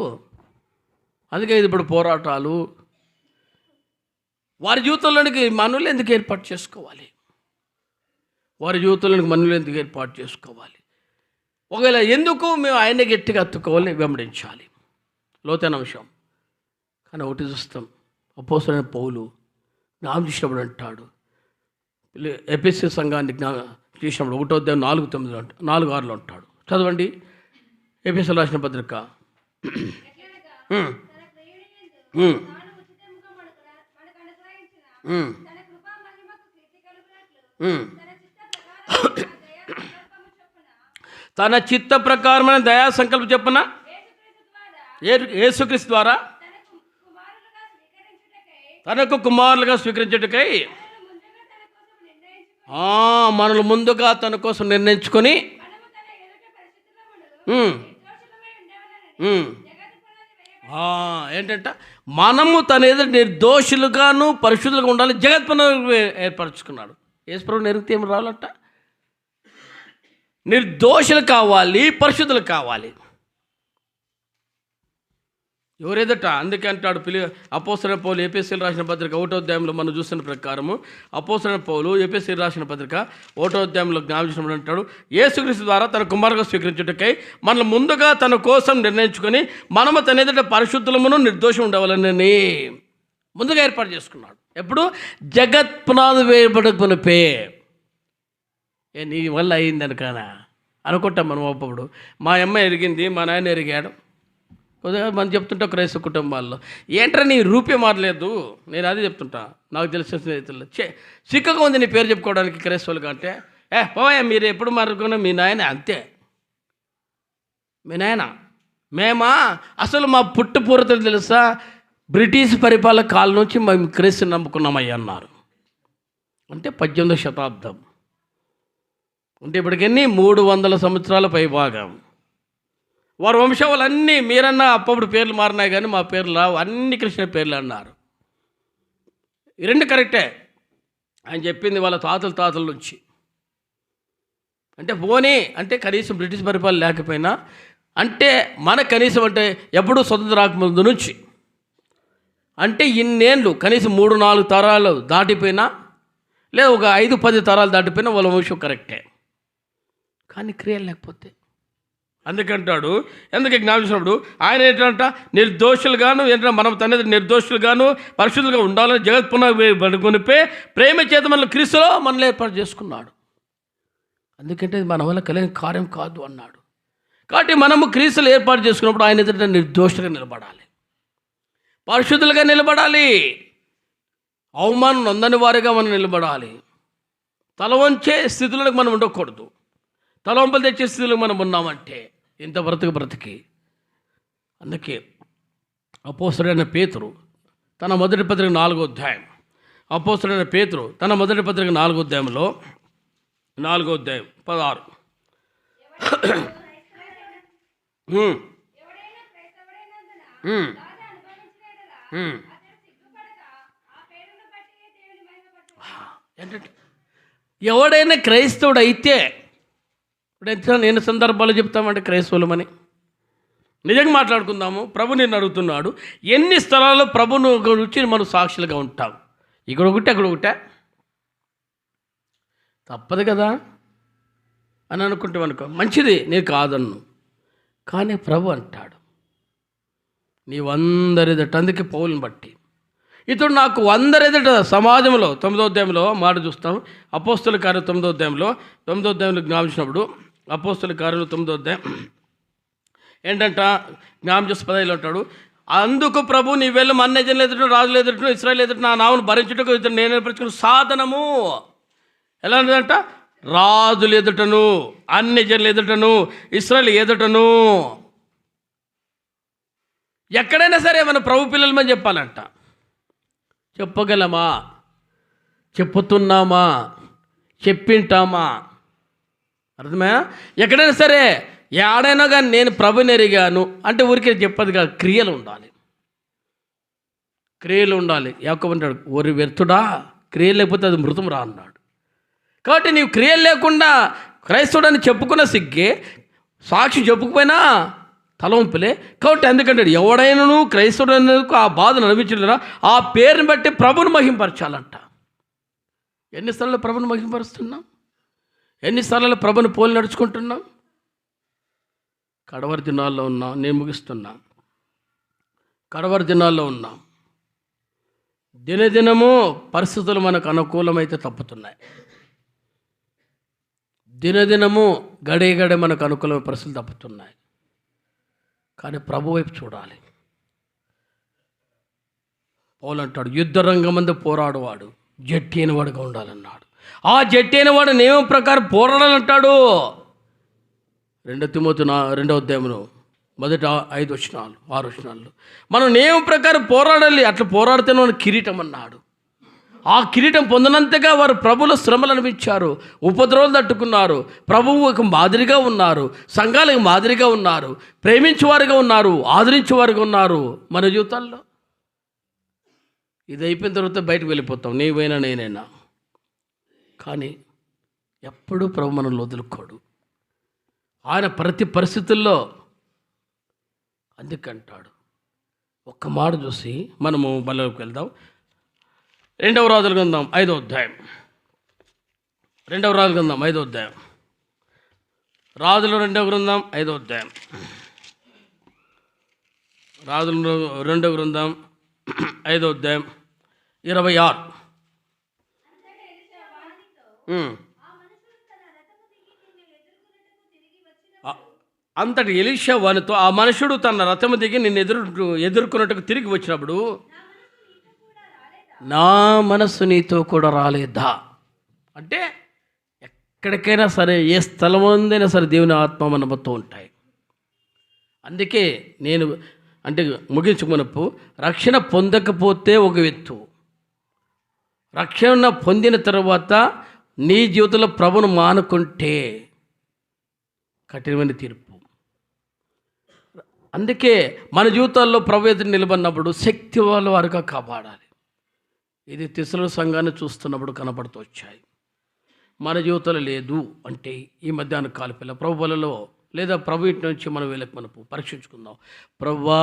వారి జీవితంలోనికి మనల్ని ఎందుకు ఏర్పాటు చేసుకోవాలి? ఒకవేళ ఎందుకు మేము ఆయన్ని గట్టిగా అత్తుకోవాలని వెంబడించాలి, లోతైన విషయం. కానీ ఒకటి చూస్తాం, అపోస్తలుడైన పౌలు జ్ఞానం చేసినప్పుడు అంటాడు, ఎఫెసీ సంఘాన్ని చేసినప్పుడు 1వ అధ్యాయం 4-6లో అంటాడు. చదవండి, ఎఫెసీయులకు రాసిన పత్రిక. తన చిత్త ప్రకారమైన దయా సంకల్పం చెప్పన యేసుక్రీస్తు ద్వారా తనకు కుమారులుగా స్వీకరించుటకై మనల్ని ముందుగా తన కోసం నిర్ణయించుకొని ఏంటంట మనము తన ఎదురు నిర్దోషులుగాను పరిశుద్ధులుగా ఉండాలి జగత్పునరులు ఏర్పరచుకున్నాడు. యేసుప్రభువుని ఎరిగితే ఏమి రావాలంట? నిర్దోషులు కావాలి, పరిశుద్ధులు కావాలి. ఎవరేదట? అందుకే అంటాడు అపోస్తలుడైన పౌలు ఎఫెసీయులకు రాసిన పత్రిక 1వ అధ్యాయంలో మనం చూసిన ప్రకారము అపోస్తలుడైన పౌలు ఎఫెసీయులకు రాసిన పత్రిక 1వ అధ్యాయంలో జ్ఞాపించినప్పుడు అంటాడు, యేసుక్రీస్తు ద్వారా తన కుమారుగా స్వీకరించుటకై మనల్ని ముందుగా తన కోసం నిర్ణయించుకొని మనము తన ఎదుట పరిశుద్ధులమును నిర్దోషం ఉండవాలని ముందుగా ఏర్పాటు చేసుకున్నాడు. ఎప్పుడు? జగత్ పునాది వేయబడకునిపే. నీ వల్ల అయింది అనుకానా అనుకుంటాం మనం. అప్పుడు మా అమ్మ ఎరిగింది, మా నాయన ఎరిగాడు. కొద్దిగా మనం చెప్తుంటా క్రైస్తవ కుటుంబాల్లో, ఏంట్రా నీ రూపే మారలేదు. నేను అదే చెప్తుంటా నాకు తెలిసిన స్నేహితుల్లో. సిక్కగా ఉంది నీ పేరు చెప్పుకోవడానికి క్రైస్తవులు అంటే, పోయా మీరు ఎప్పుడు మారుకున్నా మీ నాయన అంతే. మీ నాయన మేమా అసలు మా పుట్టుపూర్వతలు తెలుసా? బ్రిటిష్ పరిపాలన కాలం నుంచి మేము క్రైస్తవుని నమ్ముకున్నామయ్యా అన్నారు. అంటే 18వ శతాబ్దం. అంటే ఇప్పటికన్నీ 300 సంవత్సరాల పై భాగం. వారి వంశావళన్నీ మీరన్నా అప్పుడు పేర్లు మారినాయి కానీ మా పేర్లు రావు, అన్ని కృష్ణ పేర్లు అన్నారు. ఈ రెండు కరెక్టే. ఆయన చెప్పింది వాళ్ళ తాతల నుంచి. అంటే పోనీ అంటే కనీసం బ్రిటిష్ పరిపాలన లేకపోయినా, అంటే మన కనీసం అంటే ఎప్పుడూ స్వతంత్ర రాకముందు నుంచి అంటే ఇన్నేళ్ళు కనీసం 3-4 తరాలు దాటిపోయినా, లేదా ఒక 5-10 తరాలు దాటిపోయినా వాళ్ళ వంశం కరెక్టే. కానీ క్రియలు లేకపోతే అందుకంటాడు. ఎందుకు జ్ఞాపించినప్పుడు ఆయన ఏంటంట నిర్దోషులుగాను ఏంటంటే మనం తన నిర్దోషులుగాను పరిశుద్ధులుగా ఉండాలని జగత్ పునః ప్రేమ చేత మనల్ని క్రీస్తులో మనల్ని ఏర్పాటు చేసుకున్నాడు. అందుకంటే మన వల్ల కలిగిన కార్యం కాదు అన్నాడు. కాబట్టి మనము క్రీస్తులు ఏర్పాటు చేసుకున్నప్పుడు ఆయన ఎదుట నిర్దోషులుగా నిలబడాలి, పరిశుద్ధులుగా నిలబడాలి, అవమానం నొందని వారిగా మనం నిలబడాలి. తల వంచే స్థితులకు మనం ఉండకూడదు. తలవంపలు తెచ్చే స్థితిలో మనం ఉన్నామంటే ఇంత బ్రతికి. అందుకే అపోస్తలుడైన పేతురు తన మొదటి పత్రిక 4వ అధ్యాయం, అపోస్తలుడైన పేతురు తన మొదటి పత్రిక 4వ అధ్యాయంలో 4వ అధ్యాయం 16 ఏంటంటే ఎవడైనా క్రైస్తవుడు అయితే, ఇప్పుడు నేను సందర్భాలు చెప్తామంటే క్రైస్తవులమని నిజంగా మాట్లాడుకుందాము. ప్రభు నిన్ను అడుగుతున్నాడు, ఎన్ని స్థలాల్లో ప్రభును గురించి మనం సాక్షులుగా ఉంటాం? ఇక్కడ ఒకటే అక్కడ ఒకటే తప్పదు కదా అని అనుకుంటాం అనుకో, మంచిది, నేను కాదన్ను. కానీ ప్రభు అంటాడు నీవందరిదట. అందుకే పౌలుని బట్టి ఇతడు నాకు అందరెదట సమాజంలో 9వ అధ్యాయంలో మాట చూస్తాం. అపోస్తల కార్యం 9వ అధ్యాయంలో జ్ఞాపించినప్పుడు అపోస్తల కార్యంలో 9వ అధ్యాయం ఏంటంట జ్ఞాపం చేసి 15లో అంటాడు, అందుకు ప్రభు నీ వెళ్ళి అన్యజనులు ఎదుట రాజులు ఎదుట ఇశ్రాయేలు ఎదుట నా నామను భరించుటకు ఇతడు నేను ఏర్పరచుకున్న సాధనము. ఎలా ఉందంట? రాజులు ఎదుటను, అన్యజనులు ఎదుటను, ఇశ్రాయేలు ఎదుటను. ఎక్కడైనా సరే మన ప్రభు పిల్లలమని చెప్పాలంట. చెప్పగలమా? చెప్పుతున్నామా? చెప్పింటామా? అర్థమా? ఎక్కడైనా సరే ఏడైనా కానీ నేను ప్రభుని ఎరిగాను అంటే ఊరికే చెప్పదు కాదు, క్రియలు ఉండాలి. క్రియలు ఉండాలి. యాకోబు అంటాడు, ఓరి వ్యర్థుడా, క్రియలు లేకపోతే అది మృతం రా అన్నాడు. కాబట్టి నీవు క్రియలు లేకుండా క్రైస్తవుడని చెప్పుకున్న సిగ్గే, సాక్షి చెప్పుకుపోయినా తలవంపులే. కాబట్టి ఎందుకంటే ఎవడైనాను క్రైస్తవుడైనందుకు ఆ బాధను అనుభవించలేరా, ఆ పేరుని బట్టి ప్రభుని మహింపరచాలంట. ఎన్నిసార్లు ప్రభుని మహింపరుస్తున్నాం? ఎన్నిసార్లు ప్రభుని పోలి నడుచుకుంటున్నాం? కడవరి దినాల్లో ఉన్నాం. నేను ముగిస్తున్నా. కడవరి దినాల్లో ఉన్నాం. దినదినము పరిస్థితులు మనకు అనుకూలమైతే తప్పుతున్నాయి. దినదినము గడే మనకు అనుకూలమైన పరిస్థితులు తప్పుతున్నాయి. కానీ ప్రభు వైపు చూడాలి. పౌలు అంటాడు, యుద్ధ రంగమందు పోరాడువాడు జట్టి అయినవాడుగా ఉండాలన్నాడు. ఆ జట్టి అయినవాడు నియమం ప్రకారం పోరాడాలంటాడు. రెండవ అధ్యాయంలో మొదటి 5 వచనాలు 6 వచనాలు మనం నియమం ప్రకారం పోరాడాలి, అట్లా పోరాడితే మనం కిరీటం అన్నాడు. ఆ కిరీటం పొందినంతగా వారు ప్రభువుల శ్రమలు అనిపించారు, ఉపద్రవాలు తట్టుకున్నారు, ప్రభువుకు మాదిరిగా ఉన్నారు, సంఘాలకు మాదిరిగా ఉన్నారు, ప్రేమించేవారుగా ఉన్నారు, ఆదరించేవారుగా ఉన్నారు. మన జీవితాల్లో ఇది అయిపోయిన తర్వాత బయటకు వెళ్ళిపోతాం, నీవైనా నేనైనా. కానీ ఎప్పుడూ ప్రభు మనల్ని వదులుకోడు. ఆయన ప్రతి పరిస్థితుల్లో అందుకంటాడు. ఒక్క మాట చూసి మనము బలలోకి వెళ్దాం. 2వ రాజుల గ్రంథం 5వ అధ్యాయం. 2వ రాజుల గ్రంథం 5వ అధ్యాయం. రాజుల 2వ గ్రంథం 5వ అధ్యాయం. రాజుల 2వ గ్రంథం 5వ అధ్యాయం 26. అంతటి ఎలీషా వానితో, ఆ మనుషుడు తన రథము దిగి నిన్ను ఎదుర్కొన్నట్టుకు తిరిగి వచ్చినప్పుడు నా మనస్సు నీతో కూడా రాలేదా? అంటే ఎక్కడికైనా సరే, ఏ స్థలం ఉందైనా సరే దేవుని ఆత్మ మనతో ఉంటాయి. అందుకే నేను అంటే ముగించుకున్నప్పు రక్షణ పొందకపోతే ఒక ఎత్తు, రక్షణ పొందిన తర్వాత నీ జీవితంలో ప్రభును మానుకుంటే కఠినమైన తీర్పు. అందుకే మన జీవితాల్లో ప్రభు ఎదురు నిలబడినప్పుడు శక్తి వాళ్ళ వారుగా కాపాడాలి. ఇది తిసల సంఘాన్ని చూస్తున్నప్పుడు కనపడుతూ వచ్చాయి. మన జీవితంలో లేదు అంటే ఈ మధ్యాహ్నం కాలిపిల్ల ప్రభు వలలో లేదా ప్రభు ఇంటి నుంచి మనం వెళ్ళక మనకు పరీక్షించుకుందాం. ప్రభువా,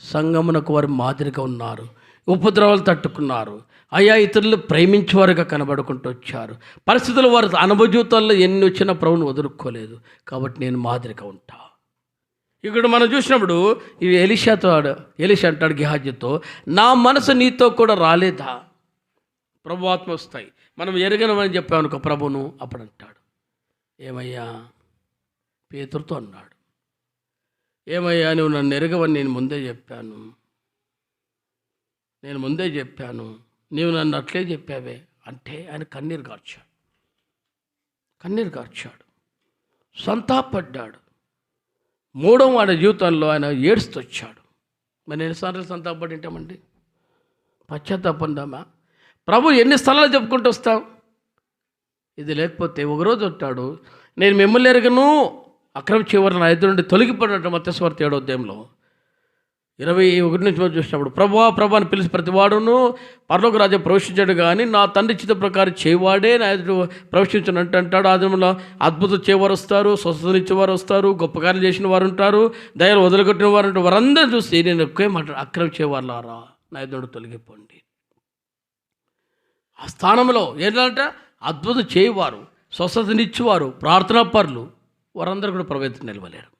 సంఘమునకు వారు మాదిరిగా ఉన్నారు, ఉపద్రవాలు తట్టుకున్నారు, అయా ఇతరులు ప్రేమించేవారుగా కనబడుకుంటూ వచ్చారు. పరిస్థితులు వారి అనుభవ జీవితాల్లో ఎన్ని వచ్చినా ప్రభువును వదులుకోలేదు, కాబట్టి నేను మాదిరిగా ఉంటా. ఇక్కడ మనం చూసినప్పుడు ఇవి ఎలీషా అంటాడు గెహాజీతో, నా మనసు నీతో కూడా రాలేదా? ప్రభు ఆత్మ వస్తాయి, మనం ఎరగనమని చెప్పామనుకో ప్రభును, అప్పుడు అంటాడు, ఏమయ్యా పేతురుతో అన్నాడు, ఏమయ్యా నువ్వు నన్ను ఎరగవని నేను ముందే చెప్పాను, నీవు నన్ను అట్లే చెప్పావే అంటే ఆయన కన్నీరు కార్చాడు, సంతాపడ్డాడు. 3వ వాడి జీవితంలో ఆయన ఏడుస్తూ వచ్చాడు. మరి ఎన్నిసార్లు సంతాపడి ఉంటామండి? పశ్చాత్తాపందామా? ప్రభు ఎన్ని స్థలాలు చెప్పుకుంటూ వస్తాం. ఇది లేకపోతే ఒకరోజు ఉంటాడు, నేను మిమ్మల్ని ఎరగను, అక్రమ చివరి నా ఎదురు నుండి తొలగిపడినట్టు మత్తయి సువార్త 7వ అధ్యాయంలో 21 నుంచి చూసినప్పుడు ప్రభు అని పిలిచి ప్రతివాడును పరలోక రాజ్యం ప్రవేశించాడు, కానీ నా తండ్రి చిత్త ప్రకారం చేయవాడే నా ఎదురు ప్రవేశించనంటే అంటాడు. ఆదిలో అద్భుతం చేయవారు వస్తారు, స్వస్థతనిచ్చేవారు వస్తారు, గొప్ప కార్యాలు చేసిన వారు ఉంటారు, దయలు వదిలికొట్టిన వారు ఉంటారు. వారందరూ చూసి నేను ఎక్కువ మాట అక్రమ చేయవారులారా నా ఎదురు తొలగిపోండి. ఆ స్థానంలో ఏంటంటే అద్భుతం చేయవారు, స్వస్థతనిచ్చేవారు, ప్రార్థనా పరులు వారందరూ కూడా ప్రవేశం నిలవలేరు.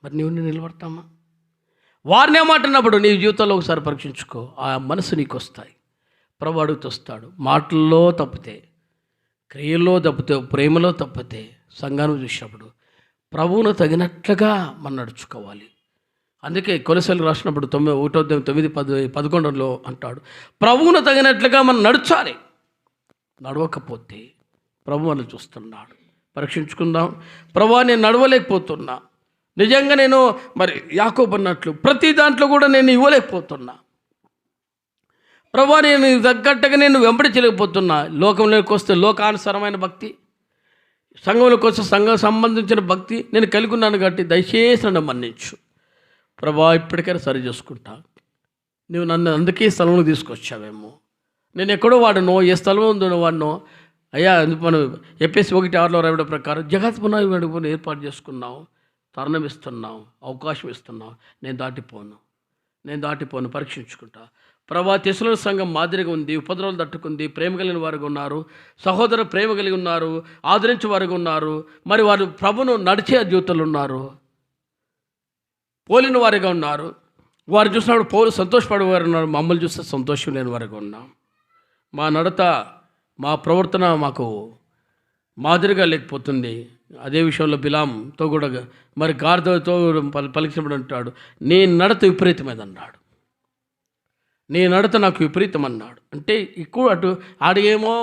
మరి నీవు నిలబడతామా? వారిని ఏమాటన్నప్పుడు నీ జీవితంలో ఒకసారి పరీక్షించుకో. ఆ మనసు నీకు వస్తాయి. ప్రభు అడుగుతొస్తాడు. మాటల్లో తప్పితే, క్రియల్లో తప్పితే, ప్రేమలో తప్పితే సంఘాన్ని చూసినప్పుడు ప్రభువును తగినట్లుగా మనం నడుచుకోవాలి. అందుకే కొలసలు రాసినప్పుడు 9:9-10-11 అంటాడు, ప్రభువును తగినట్లుగా మనం నడుచాలి. నడవకపోతే ప్రభు అని చూస్తున్నాడు. పరీక్షించుకుందాం. ప్రభువా, నేను నడవలేకపోతున్నా, నిజంగా నేను మరి యాకోబు అన్నట్లు ప్రతి దాంట్లో కూడా నేను ఇవ్వలేకపోతున్నా. ప్రభువా, నేను తగ్గట్టుగా నేను వెంబడి చేయలేకపోతున్నా. లోకంలోకి వస్తే లోకానుసారమైన భక్తి, సంఘంలోకి వస్తే సంఘం సంబంధించిన భక్తి నేను కలిగి ఉన్నాను కాబట్టి దయచేసి నన్ను మన్నించు. ప్రభువా, ఇప్పటికైనా సరి చేసుకుంటా. నువ్వు నన్ను అందుకే ఈ స్థలంలో తీసుకొచ్చావేమో, నేను ఎక్కడో వాడనో, ఏ స్థలం ఉందో వాడినో. అయ్యా, మనం ఎఫెసీ 1:6 రాయడం ప్రకారం జగత్ పునాది ఏర్పాటు చేసుకున్నావు, తరుణం ఇస్తున్నావు, అవకాశం ఇస్తున్నావు. నేను దాటిపోను, పరీక్షించుకుంటా. ప్రభా, తెస్సలోని సంఘం మాదిరిగా ఉంది, ఉపద్రవాలు తట్టుకుంది, ప్రేమ కలిగిన వారుగా ఉన్నారు, సహోదర ప్రేమ కలిగి ఉన్నారు, ఆదరించే వారుగా ఉన్నారు. మరి వారు ప్రభును నడిచే జీవితాలు ఉన్నారు, పోలిన వారిగా ఉన్నారు. వారు చూసినప్పుడు పౌలు సంతోషపడేవారు ఉన్నారు, మమ్మల్ని చూస్తే సంతోషం లేని వారిగా ఉన్నాం. మా నడత, మా ప్రవర్తన మాకు మాదిరిగా లేకపోతుంది. అదే విషయంలో బిలాంతో కూడా మరి గాడిదతో పలికినప్పుడు అంటాడు, నీ నడత విపరీతమైంది అన్నాడు. నీ నడత నాకు విపరీతం అన్నాడు. అంటే ఎక్కువ అటు ఆడిగేమో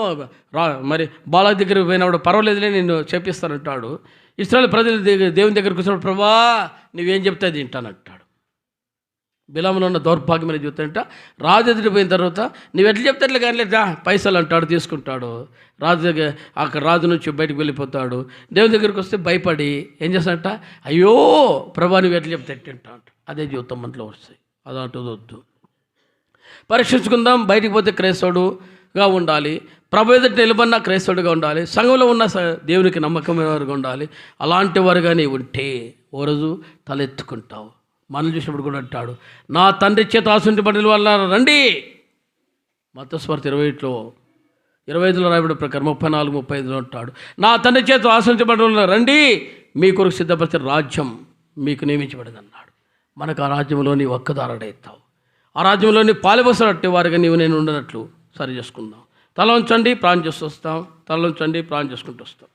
మరి బాల దగ్గర పోయినప్పుడు పర్వాలేదులే నేను చేపిస్తానంటాడు. ఇశ్రాయేలు ప్రజలు దేవుని దగ్గరికి వచ్చినప్పుడు ప్రభా నువ్వేం చెప్తే అది వింటానంటాడు. బిలాములో ఉన్న దౌర్భాగ్యమైన జీవితం అంట. రాజు ఎదుటిపోయిన తర్వాత నువ్వు ఎట్లా చెప్తే ఎట్లా కానీ లేదా పైసలు అంటాడు, తీసుకుంటాడు. రాజు దగ్గర అక్కడ రాజు నుంచి బయటకు వెళ్ళిపోతాడు. దేవుని దగ్గరికి వస్తే భయపడి ఏం చేస్తాడంట, అయ్యో ప్రభా నువ్వు ఎట్లా చెప్తే ఎట్టింటా అంట. అదే జీవితం మనలో వస్తాయి. అదంటూ వద్దు. పరీక్షించుకుందాం. బయటికి పోతే క్రైస్తవుడుగా ఉండాలి, ప్రభు ఎదుట నిలబడిన క్రైస్తవుడిగా ఉండాలి, సంఘంలో ఉన్న దేవునికి నమ్మకమైన వారుగా ఉండాలి. అలాంటి వారుగా నీ ఉంటే ఓ రోజు తలెత్తుకుంటావు. మనం చూసినప్పుడు కూడా అంటాడు, నా తండ్రి చేత ఆశించబడిన వల్ల రండి. మత్తయి 25లో రాయబడిన ప్రకారం 34-35 అంటాడు, నా తండ్రి చేత ఆశించబడిన వల్ల రండి, మీ కొరకు సిద్ధపరిచిన రాజ్యం మీకు నియమించబడింది అన్నాడు. మనకు ఆ రాజ్యంలో నీ ఒక్కదారడెత్తావు. ఆ రాజ్యంలోని పాలిపోసినట్టు వారిగా నీవు నేను ఉండనట్లు సరి చేసుకుందాం. తల ఉంచండి, ప్రాణం చేస్తూ వస్తాం. తల ఉంచండి, ప్రాణం చేసుకుంటూ వస్తాం.